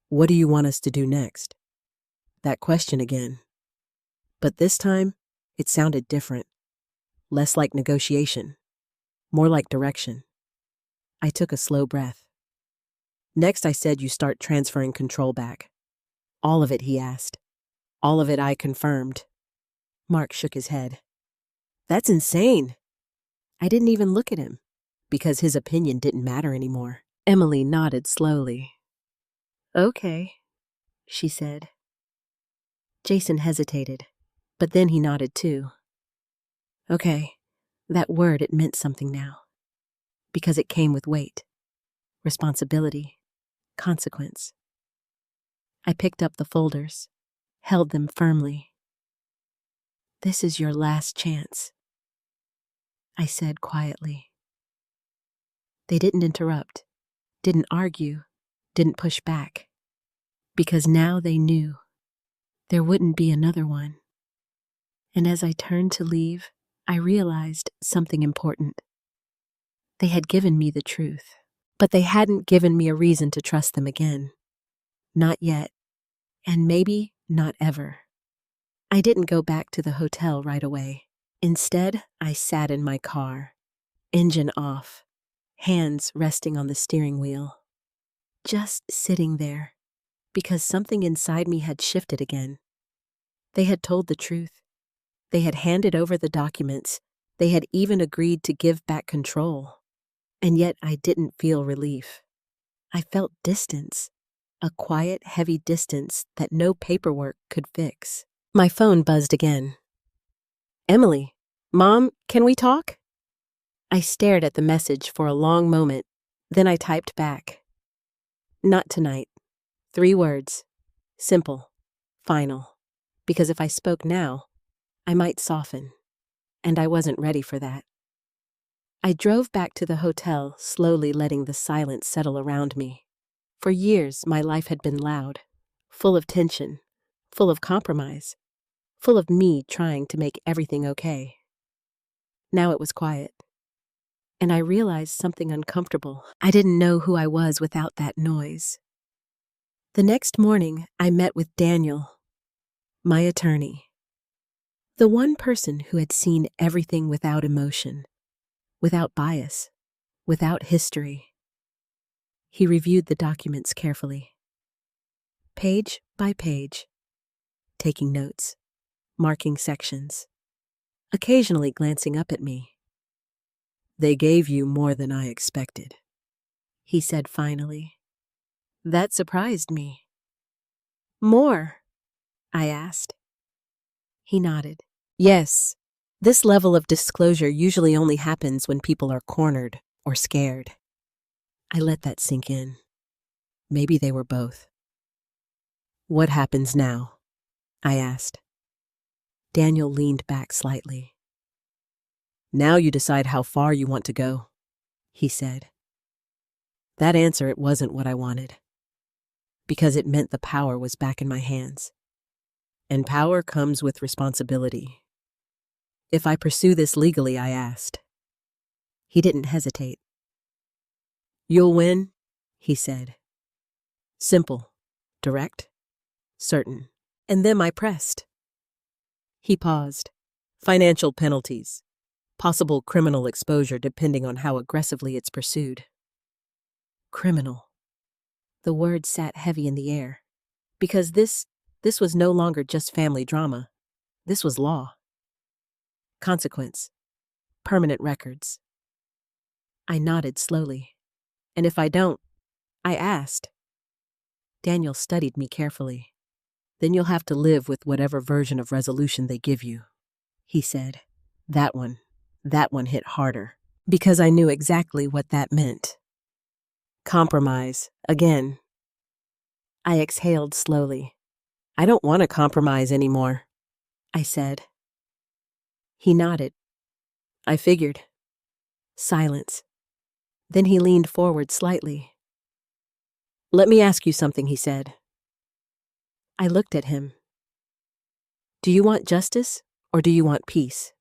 [SPEAKER 1] What do you want us to do next? That question again. But this time, it sounded different. Less like negotiation. More like direction. I took a slow breath. Next, I said you start transferring control back. All of it, he asked. All of it, I confirmed. Mark shook his head. That's insane. I didn't even look at him, because his opinion didn't matter anymore. Emily nodded slowly. Okay, she said. Jason hesitated, but then he nodded too. Okay, that word, it meant something now. Because it came with weight, responsibility, consequence. I picked up the folders, held them firmly. This is your last chance, I said quietly. They didn't interrupt, didn't argue, didn't push back, because now they knew there wouldn't be another one. And as I turned to leave, I realized something important. They had given me the truth, but they hadn't given me a reason to trust them again. Not yet, and maybe not ever. I didn't go back to the hotel right away. Instead, I sat in my car, engine off, hands resting on the steering wheel. Just sitting there, because something inside me had shifted again. They had told the truth. They had handed over the documents. They had even agreed to give back control. And yet I didn't feel relief. I felt distance, a quiet, heavy distance that no paperwork could fix. My phone buzzed again. Emily, Mom, can we talk? I stared at the message for a long moment, then I typed back. Not tonight. 3 words. Simple. Final. Because if I spoke now, I might soften. And I wasn't ready for that. I drove back to the hotel, slowly letting the silence settle around me. For years, my life had been loud, full of tension, full of compromise, full of me trying to make everything okay. Now it was quiet. And I realized something uncomfortable. I didn't know who I was without that noise. The next morning, I met with Daniel, my attorney. The one person who had seen everything without emotion, without bias, without history. He reviewed the documents carefully, page by page, taking notes, marking sections, occasionally glancing up at me. They gave you more than I expected, he said finally. That surprised me. More? I asked. He nodded. Yes, this level of disclosure usually only happens when people are cornered or scared. I let that sink in. Maybe they were both. What happens now? I asked. Daniel leaned back slightly. Now you decide how far you want to go, he said. That answer, it wasn't what I wanted, because it meant the power was back in my hands. And power comes with responsibility. If I pursue this legally, I asked. He didn't hesitate. You'll win, he said. Simple, direct, certain. And then I pressed. He paused. Financial penalties. Possible criminal exposure depending on how aggressively it's pursued. Criminal. The word sat heavy in the air. Because this was no longer just family drama. This was law. Consequence. Permanent records. I nodded slowly. And if I don't, I asked. Daniel studied me carefully. Then you'll have to live with whatever version of resolution they give you, he said. That one hit harder, because I knew exactly what that meant. Compromise, again. I exhaled slowly. I don't want to compromise anymore, I said. He nodded. I figured. Silence. Then he leaned forward slightly. Let me ask you something, he said. I looked at him. Do you want justice or do you want peace?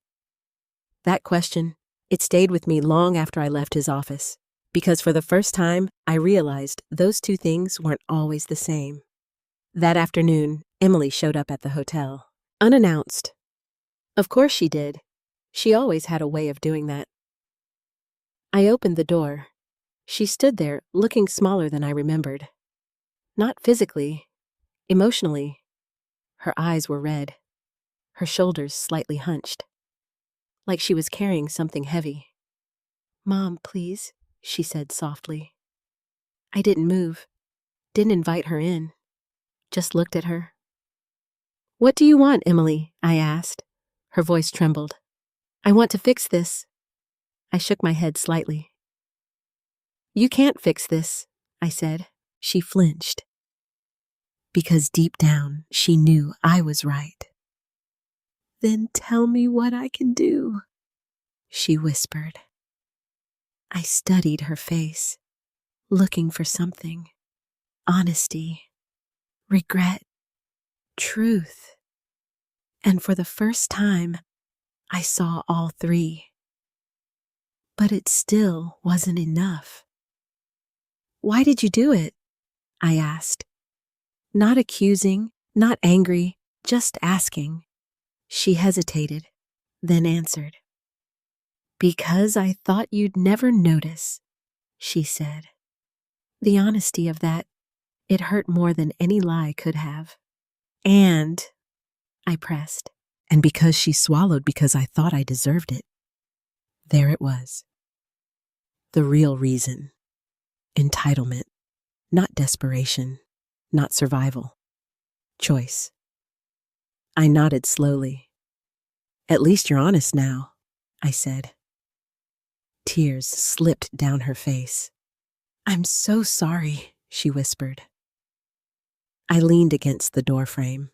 [SPEAKER 1] That question, it stayed with me long after I left his office, because for the first time, I realized those two things weren't always the same. That afternoon, Emily showed up at the hotel, unannounced. Of course she did. She always had a way of doing that. I opened the door. She stood there, looking smaller than I remembered. Not physically, emotionally. Her eyes were red, her shoulders slightly hunched, like she was carrying something heavy. Mom, please, she said softly. I didn't move. Didn't invite her in, just looked at her. "What do you want, Emily?" I asked. Her voice trembled. "I want to fix this." I shook my head slightly. "You can't fix this," I said. She flinched. Because deep down, she knew I was right. "Then tell me what I can do," she whispered. I studied her face, looking for something. Honesty, regret, truth. And for the first time, I saw all three. But it still wasn't enough. "Why did you do it?" I asked. Not accusing, not angry, just asking. She hesitated, then answered. "Because I thought you'd never notice," she said. The honesty of that, it hurt more than any lie could have. "And," I pressed, "and because she swallowed because I thought I deserved it." There it was. The real reason. Entitlement. Not desperation. Not survival. Choice. I nodded slowly. "At least you're honest now," I said. Tears slipped down her face. "I'm so sorry," she whispered. I leaned against the doorframe.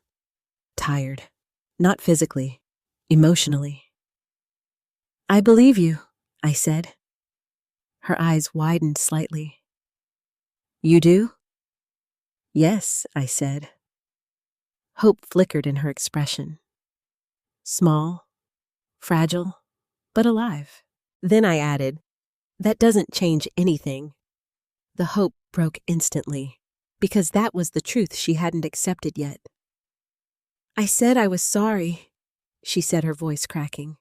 [SPEAKER 1] Tired. Not physically. Emotionally. "I believe you," I said. Her eyes widened slightly. "You do?" "Yes," I said. Hope flickered in her expression. Small, fragile, but alive. Then I added, "That doesn't change anything." The hope broke instantly, because that was the truth she hadn't accepted yet. "I said I was sorry," she said, her voice cracking.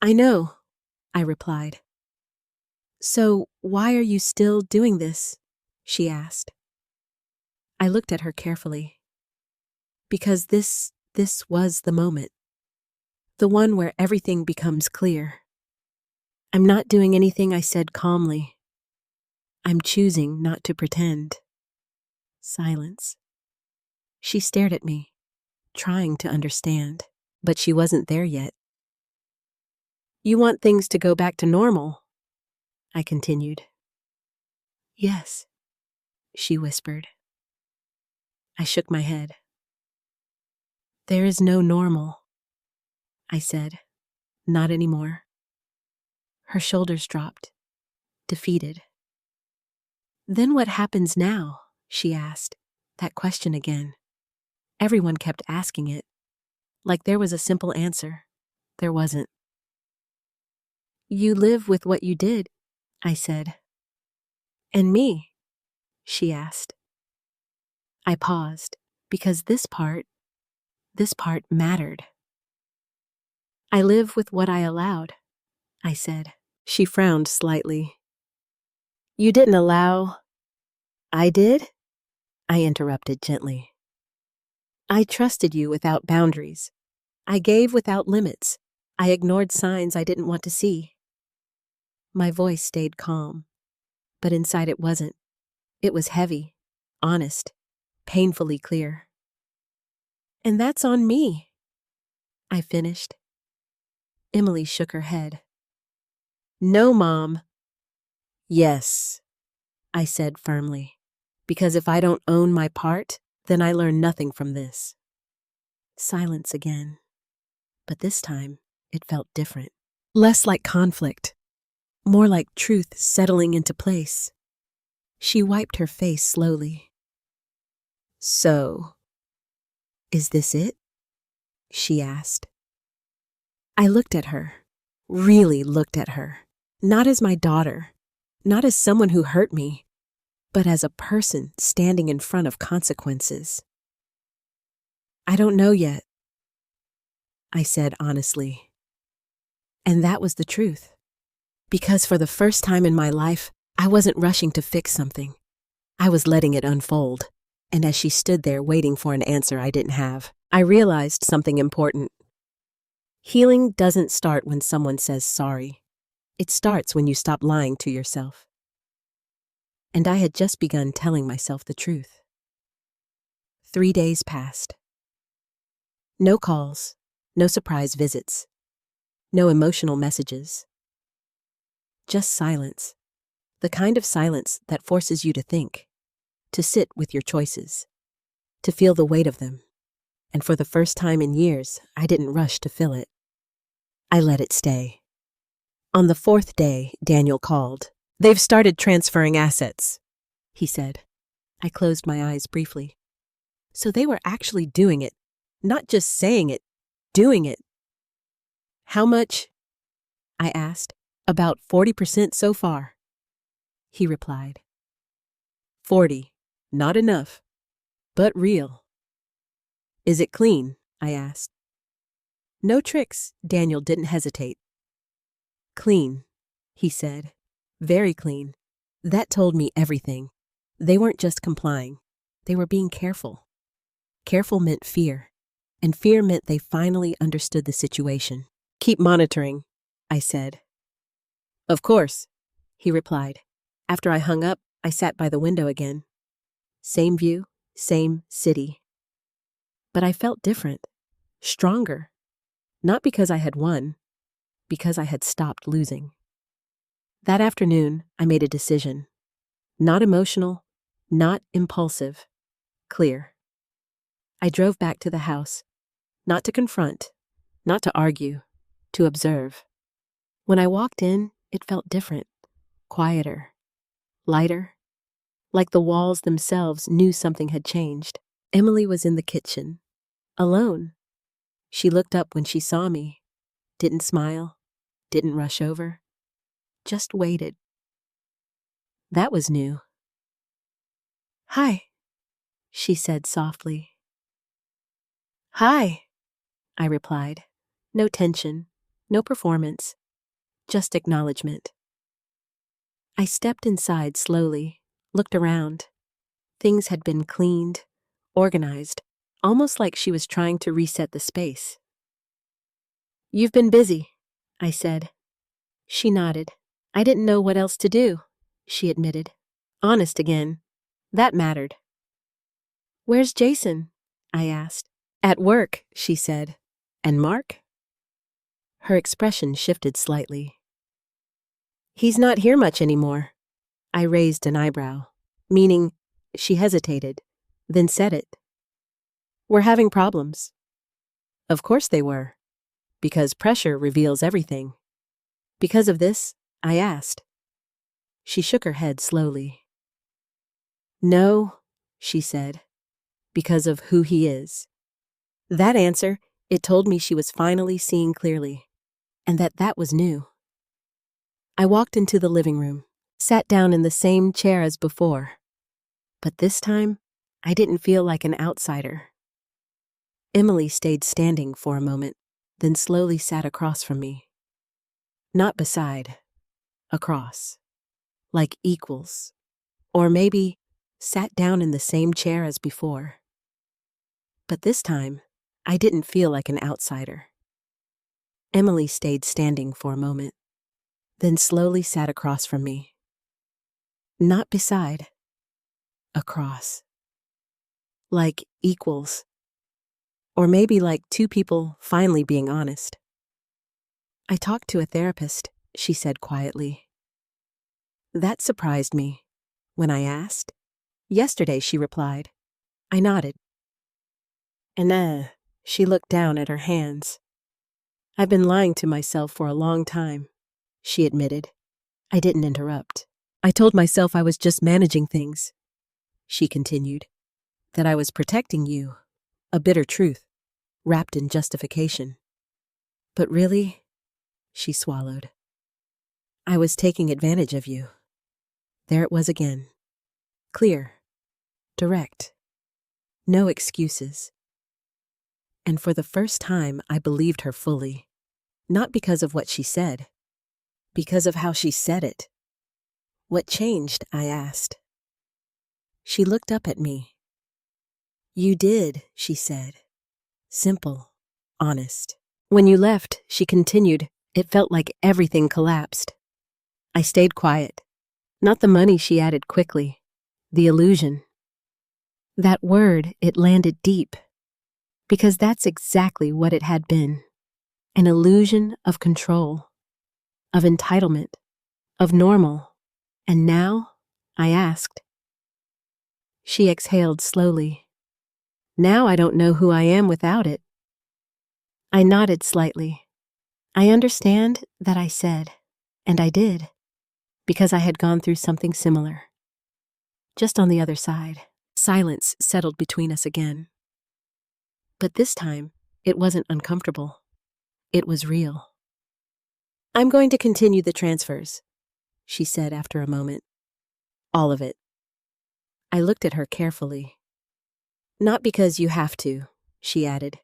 [SPEAKER 1] "I know," I replied. "So why are you still doing this?" she asked. I looked at her carefully. Because this was the moment. The one where everything becomes clear. "I'm not doing anything," I said calmly. "I'm choosing not to pretend." Silence. She stared at me, trying to understand, but she wasn't there yet. "You want things to go back to normal?" I continued. "Yes," she whispered. I shook my head. "There is no normal," I said. "Not anymore." Her shoulders dropped, defeated. "Then what happens now?" she asked, that question again. Everyone kept asking it, like there was a simple answer. There wasn't. "You live with what you did," I said. "And me?" she asked. I paused, because this part mattered. "I live with what I allowed," I said. She frowned slightly. "You didn't allow—" "I did?" I interrupted gently. "I trusted you without boundaries. I gave without limits. I ignored signs I didn't want to see." My voice stayed calm, but inside it wasn't. It was heavy, honest, painfully clear. "And that's on me," I finished. Emily shook her head. "No, Mom." "Yes," I said firmly, "because if I don't own my part, then I learn nothing from this." Silence again, but this time it felt different. Less like conflict, more like truth settling into place. She wiped her face slowly. "So, is this it?" she asked. I looked at her, really looked at her, not as my daughter, not as someone who hurt me, but as a person standing in front of consequences. "I don't know yet," I said honestly. And that was the truth. Because for the first time in my life, I wasn't rushing to fix something. I was letting it unfold. And as she stood there waiting for an answer I didn't have, I realized something important. Healing doesn't start when someone says sorry. It starts when you stop lying to yourself. and I had just begun telling myself the truth. 3 days passed. No calls, no surprise visits, no emotional messages. Just silence. The kind of silence that forces you to think, to sit with your choices, to feel the weight of them. And for the first time in years, I didn't rush to fill it. I let it stay. On the 4th day, Daniel called. "They've started transferring assets," he said. I closed my eyes briefly. So they were actually doing it, not just saying it, doing it. "How much?" I asked. "About 40% so far," he replied. 40, not enough, but real. "Is it clean?" I asked. "No tricks," Daniel didn't hesitate. "Clean," he said. "Very clean." That told me everything. They weren't just complying. They were being careful. Careful meant fear, and fear meant they finally understood the situation. "Keep monitoring," I said. "Of course," he replied. After I hung up, I sat by the window again. Same view, same city. But I felt different, stronger. Not because I had won, because I had stopped losing. That afternoon, I made a decision. Not emotional, not impulsive, clear. I drove back to the house, not to confront, not to argue, to observe. When I walked in, it felt different, quieter, lighter, like the walls themselves knew something had changed. Emily was in the kitchen, alone. She looked up when she saw me, didn't smile, didn't rush over, just waited. That was new. "Hi," she said softly. "Hi," I replied. No tension, no performance, just acknowledgement. I stepped inside slowly, looked around. Things had been cleaned, organized, almost like she was trying to reset the space. "You've been busy," I said. She nodded. "I didn't know what else to do," she admitted. Honest again. That mattered. "Where's Jason?" I asked. "At work," she said. "And Mark?" Her expression shifted slightly. "He's not here much anymore." I raised an eyebrow, meaning she hesitated, then said it. "We're having problems." Of course they were, because pressure reveals everything. "Because of this?" I asked. She shook her head slowly. "No," she said, "because of who he is." That answer, it told me she was finally seeing clearly, and that was new. I walked into the living room, sat down in the same chair as before. But this time, I didn't feel like an outsider. Emily stayed standing for a moment, then slowly sat across from me. Not beside, across, like equals. Or maybe sat down in the same chair as before. But this time, I didn't feel like an outsider. Emily stayed standing for a moment, then slowly sat across from me. Not beside, across. Like equals. Or maybe like two people finally being honest. "I talked to a therapist," she said quietly. That surprised me. When I asked, "Yesterday," she replied. I nodded. "And she looked down at her hands. "I've been lying to myself for a long time," she admitted. I didn't interrupt. "I told myself I was just managing things," she continued. "That I was protecting you. A bitter truth, wrapped in justification. But really," she swallowed, "I was taking advantage of you." There it was again. Clear. Direct. No excuses. And for the first time, I believed her fully. Not because of what she said, because of how she said it. "What changed?" I asked. She looked up at me. "You did," she said. Simple, honest. "When you left," she continued, "it felt like everything collapsed. I stayed quiet. Not the money, she added quickly. The illusion. That word, it landed deep, because that's exactly what it had been. An illusion of control, of entitlement, of normal. And now, I asked. She exhaled slowly. Now I don't know who I am without it. I nodded slightly. I understand that, I said, and I did, because I had gone through something similar. Just on the other side, silence settled between us again. But this time, it wasn't uncomfortable. It was real. I'm going to continue the transfers, she said after a moment. All of it. I looked at her carefully. Not because you have to, she added,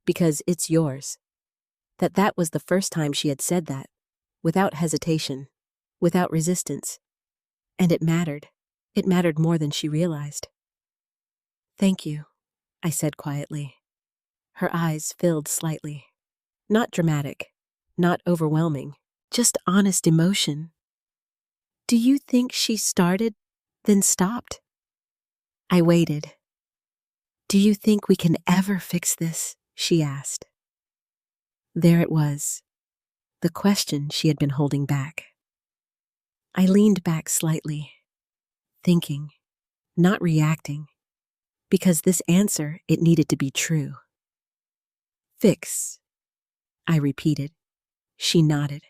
[SPEAKER 1] because it's yours. That was the first time she had said that, without hesitation, without resistance. And it mattered. It mattered more than she realized. Thank you, I said quietly. Her eyes filled slightly. Not dramatic, not overwhelming, just honest emotion. Do you think she started, then stopped? I waited. Do you think we can ever fix this? She asked. There it was, the question she had been holding back. I leaned back slightly, thinking, not reacting, because this answer, it needed to be true. Fix, I repeated. She nodded.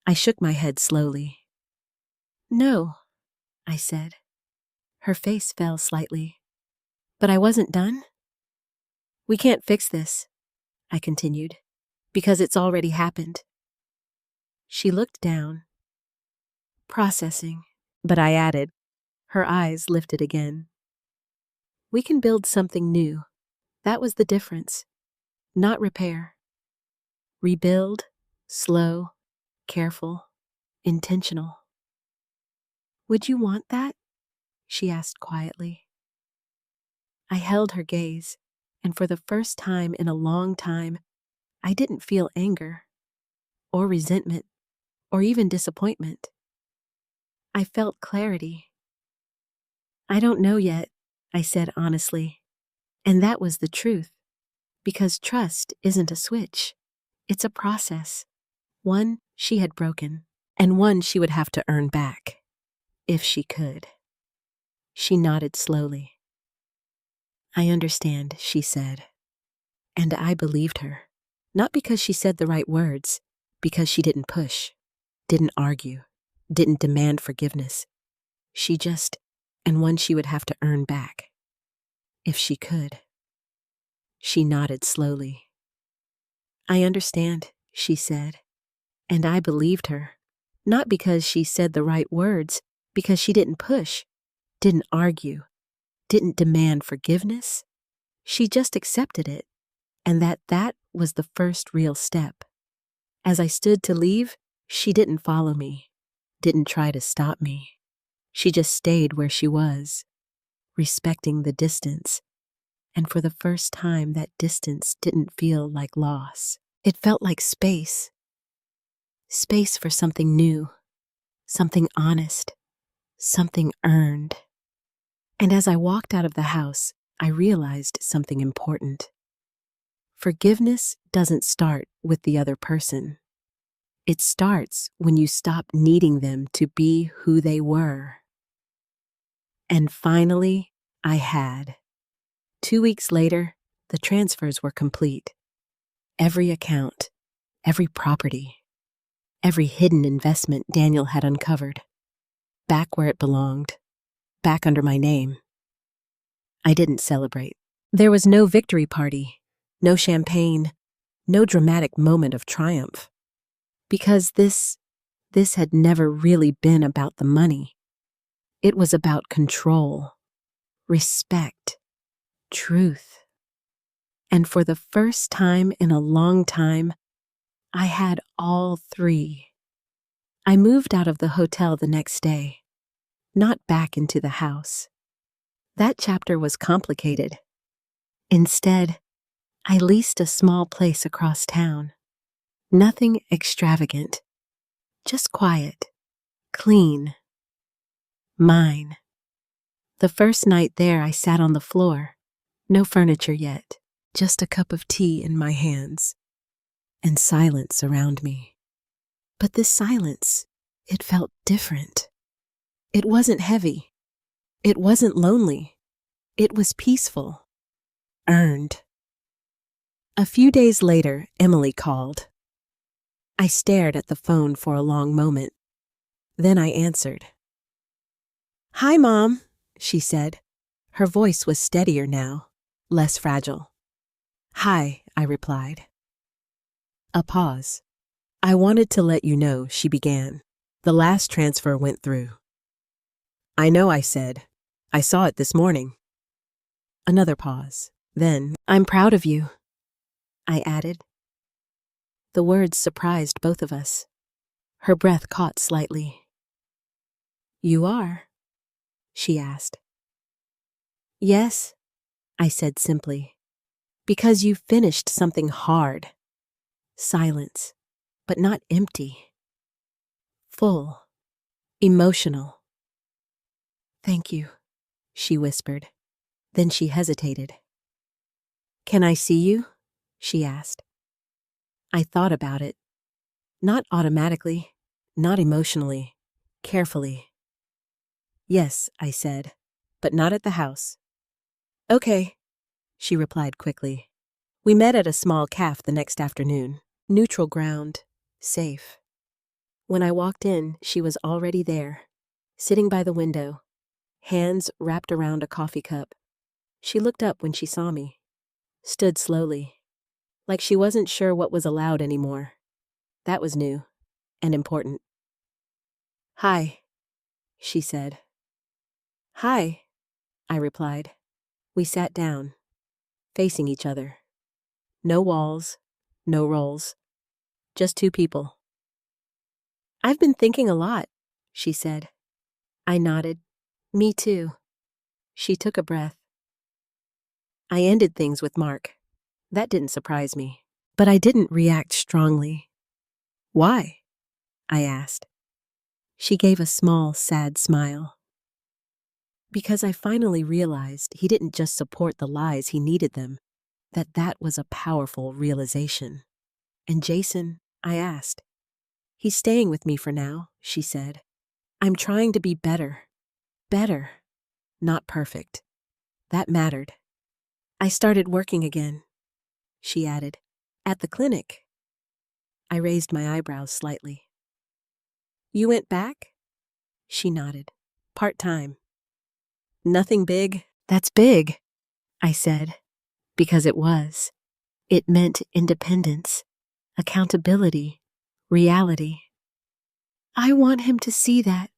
[SPEAKER 1] I shook my head slowly. No, I said. Her face fell slightly. But I wasn't done. We can't fix this, I continued, because it's already happened. She looked down. Processing, but I added. Her eyes lifted again. We can build something new. That was the difference. Not repair. Rebuild, slow, careful, intentional. Would you want that? She asked quietly. I held her gaze, and for the first time in a long time, I didn't feel anger, or resentment, or even disappointment. I felt clarity. I don't know yet, I said honestly, and that was the truth, because trust isn't a switch. It's a process, one she had broken, and one she would have to earn back, if she could. She nodded slowly. I understand, she said, and I believed her, not because she said the right words, because she didn't push, didn't argue, didn't demand forgiveness. She just, and one she would have to earn back, if she could. She nodded slowly. I understand, she said, and I believed her, not because she said the right words, because she didn't push, didn't argue, didn't demand forgiveness. She just accepted it, and that was the first real step. As I stood to leave, she didn't follow me, didn't try to stop me. She just stayed where she was, respecting the distance, and for the first time that distance didn't feel like loss. It felt like space. Space for something new, something honest, something earned. And as I walked out of the house, I realized something important. Forgiveness doesn't start with the other person. It starts when you stop needing them to be who they were. And finally, I had. 2 weeks later, the transfers were complete. Every account, every property, every hidden investment Daniel had uncovered, back where it belonged, back under my name. I didn't celebrate. There was no victory party, no champagne, no dramatic moment of triumph. Because this had never really been about the money. It was about control, respect, truth. And for the first time in a long time, I had all three. I moved out of the hotel the next day, not back into the house. That chapter was complicated. Instead, I leased a small place across town. Nothing extravagant, just quiet, clean, Mine. The first night there, I sat on the floor. No furniture yet, just a cup of tea in my hands, and silence around me. But this silence, it felt different. It wasn't heavy. It wasn't lonely. It was peaceful. Earned. A few days later, Emily called. I stared at the phone for a long moment. Then I answered. "Hi, Mom," she said. Her voice was steadier now, less fragile. "Hi," I replied. A pause. "I wanted to let you know," she began. "The last transfer went through." "I know," I said. "I saw it this morning." Another pause. Then, "I'm proud of you," I added. The words surprised both of us. Her breath caught slightly. "You are?" she asked. "Yes," I said simply. "Because you finished something hard." Silence, but not empty. Full. Emotional. "Thank you," she whispered. Then she hesitated. "Can I see you?" she asked. I thought about it. Not automatically, not emotionally, carefully. "Yes," I said, "but not at the house." "Okay," she replied quickly. We met at a small cafe the next afternoon. Neutral ground, safe. When I walked in, she was already there, sitting by the window, hands wrapped around a coffee cup. She looked up when she saw me, stood slowly, like she wasn't sure what was allowed anymore. That was new and important. "Hi," she said. "Hi," I replied. We sat down, facing each other. No walls, no roles, just two people. "I've been thinking a lot," she said. I nodded. "Me too." She took a breath. "I ended things with Mark. That didn't surprise me, but I didn't react strongly." "Why?" I asked. She gave a small, sad smile. "Because I finally realized he didn't just support the lies, he needed them. That was a powerful realization." "And Jason?" I asked. "He's staying with me for now," she said. "I'm trying to be better. Better. Not perfect." That mattered. "I started working again," she added. "At the clinic." I raised my eyebrows slightly. "You went back?" She nodded. "Part-time." "Nothing big?" "That's big," I said, because it was. It meant independence, accountability, reality. "I want him to see that,"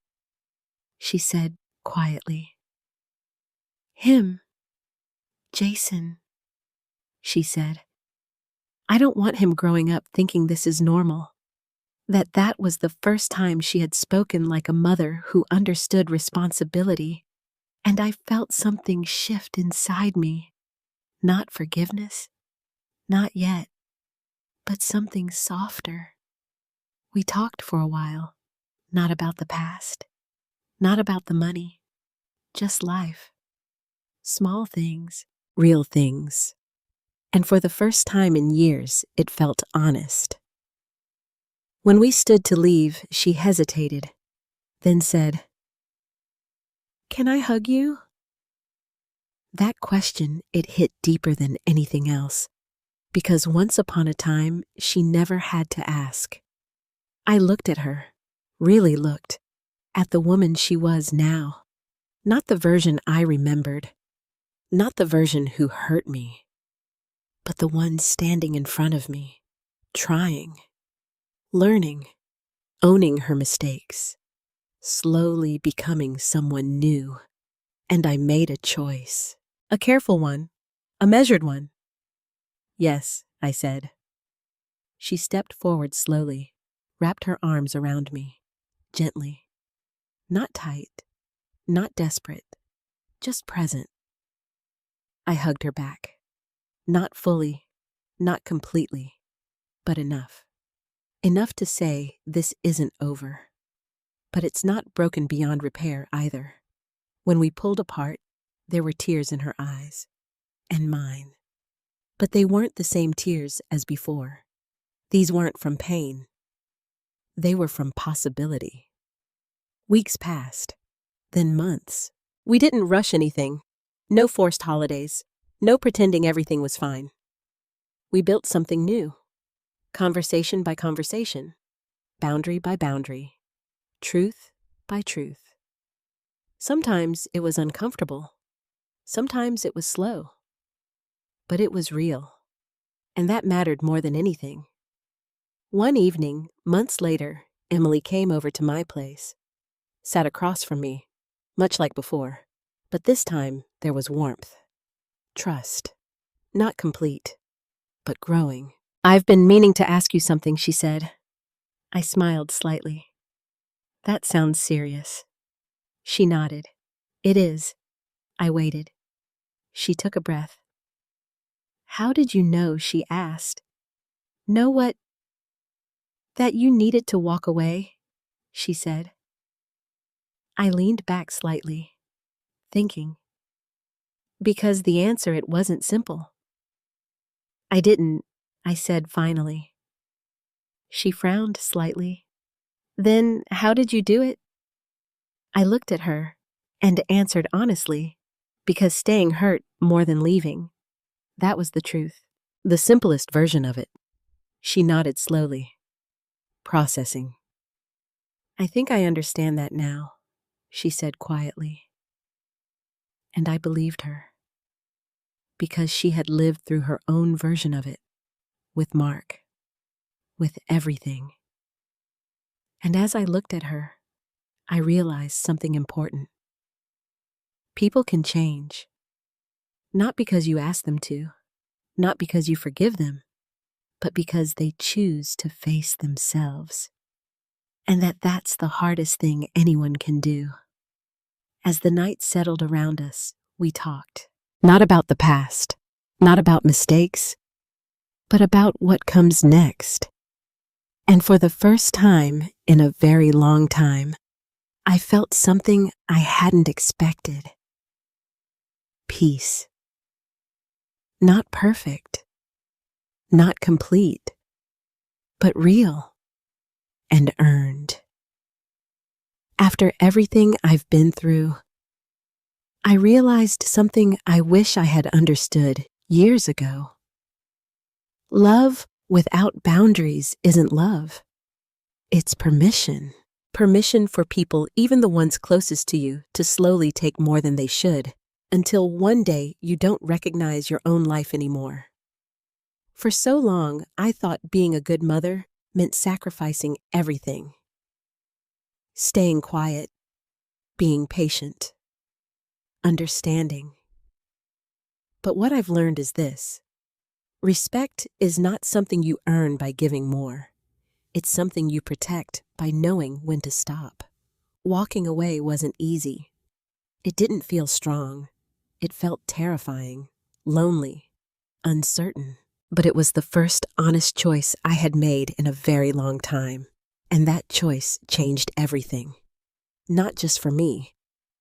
[SPEAKER 1] she said quietly. "Him. Jason," she said. "I don't want him growing up thinking this is normal." That was the first time she had spoken like a mother who understood responsibility, and I felt something shift inside me. Not forgiveness, not yet, but something softer. We talked for a while, not about the past, not about the money, just life. Small things, real things. And for the first time in years, it felt honest. When we stood to leave, she hesitated, then said, "Can I hug you?" That question, it hit deeper than anything else, because once upon a time, she never had to ask. I looked at her, really looked, at the woman she was now. Not the version I remembered, not the version who hurt me, but the one standing in front of me, trying, learning, owning her mistakes, slowly becoming someone new. And I made a choice. A careful one, a measured one. "Yes," I said. She stepped forward slowly, wrapped her arms around me, gently. Not tight, not desperate, just present. I hugged her back. Not fully, not completely, but enough. Enough to say this isn't over. But it's not broken beyond repair either. When we pulled apart, there were tears in her eyes. And mine. But they weren't the same tears as before. These weren't from pain. They were from possibility. Weeks passed, then months. We didn't rush anything. No forced holidays. No pretending everything was fine. We built something new. Conversation by conversation. Boundary by boundary. Truth by truth. Sometimes it was uncomfortable. Sometimes it was slow. But it was real. And that mattered more than anything. One evening, months later, Emily came over to my place, sat across from me, much like before, but this time there was warmth, trust, not complete, but growing. "I've been meaning to ask you something," she said. I smiled slightly. "That sounds serious." She nodded. "It is." I waited. She took a breath. "How did you know?" she asked. "Know what?" "That you needed to walk away," she said. I leaned back slightly, thinking. Because the answer, it wasn't simple. "I didn't," I said finally. She frowned slightly. "Then how did you do it?" I looked at her and answered honestly, because staying hurt more than leaving. That was the truth. The simplest version of it. She nodded slowly. Processing. "I think I understand that now," she said quietly. And I believed her. Because she had lived through her own version of it. With Mark. With everything. And as I looked at her, I realized something important. People can change. Not because you ask them to. Not because you forgive them. But because they choose to face themselves. And that's the hardest thing anyone can do. As the night settled around us, we talked. Not about the past. Not about mistakes. But about what comes next. And for the first time in a very long time, I felt something I hadn't expected. Peace. Not perfect. Not complete. But real. And earned. After everything I've been through, I realized something I wish I had understood years ago. Love without boundaries isn't love. It's permission. Permission for people, even the ones closest to you, to slowly take more than they should, until one day you don't recognize your own life anymore. For so long, I thought being a good mother meant sacrificing everything. Staying quiet, being patient, understanding. But what I've learned is this. Respect is not something you earn by giving more. It's something you protect by knowing when to stop. Walking away wasn't easy. It didn't feel strong. It felt terrifying, lonely, uncertain. But it was the first honest choice I had made in a very long time. And that choice changed everything. Not just for me,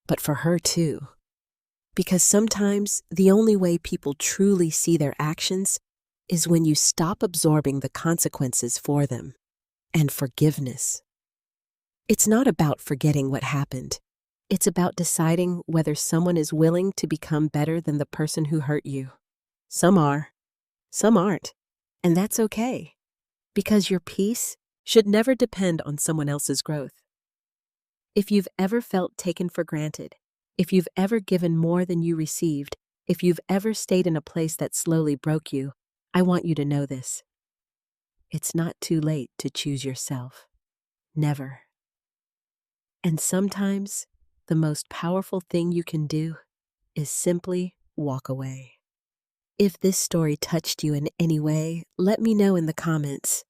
[SPEAKER 1] but for her too. Because sometimes the only way people truly see their actions is when you stop absorbing the consequences for them. And forgiveness. It's not about forgetting what happened. It's about deciding whether someone is willing to become better than the person who hurt you. Some are, some aren't, and that's okay. Because your peace should never depend on someone else's growth. If you've ever felt taken for granted, if you've ever given more than you received, if you've ever stayed in a place that slowly broke you, I want you to know this. It's not too late to choose yourself. Never. And sometimes, the most powerful thing you can do is simply walk away. If this story touched you in any way, let me know in the comments.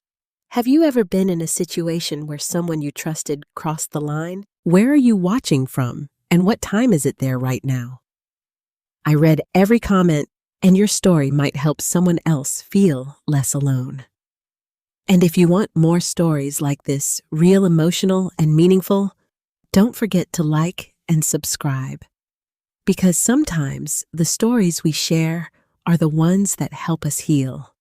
[SPEAKER 1] Have you ever been in a situation where someone you trusted crossed the line? Where are you watching from? And what time is it there right now? I read every comment, and your story might help someone else feel less alone. And if you want more stories like this, real, emotional, and meaningful, Don't forget to like and subscribe, because sometimes the stories we share are the ones that help us heal.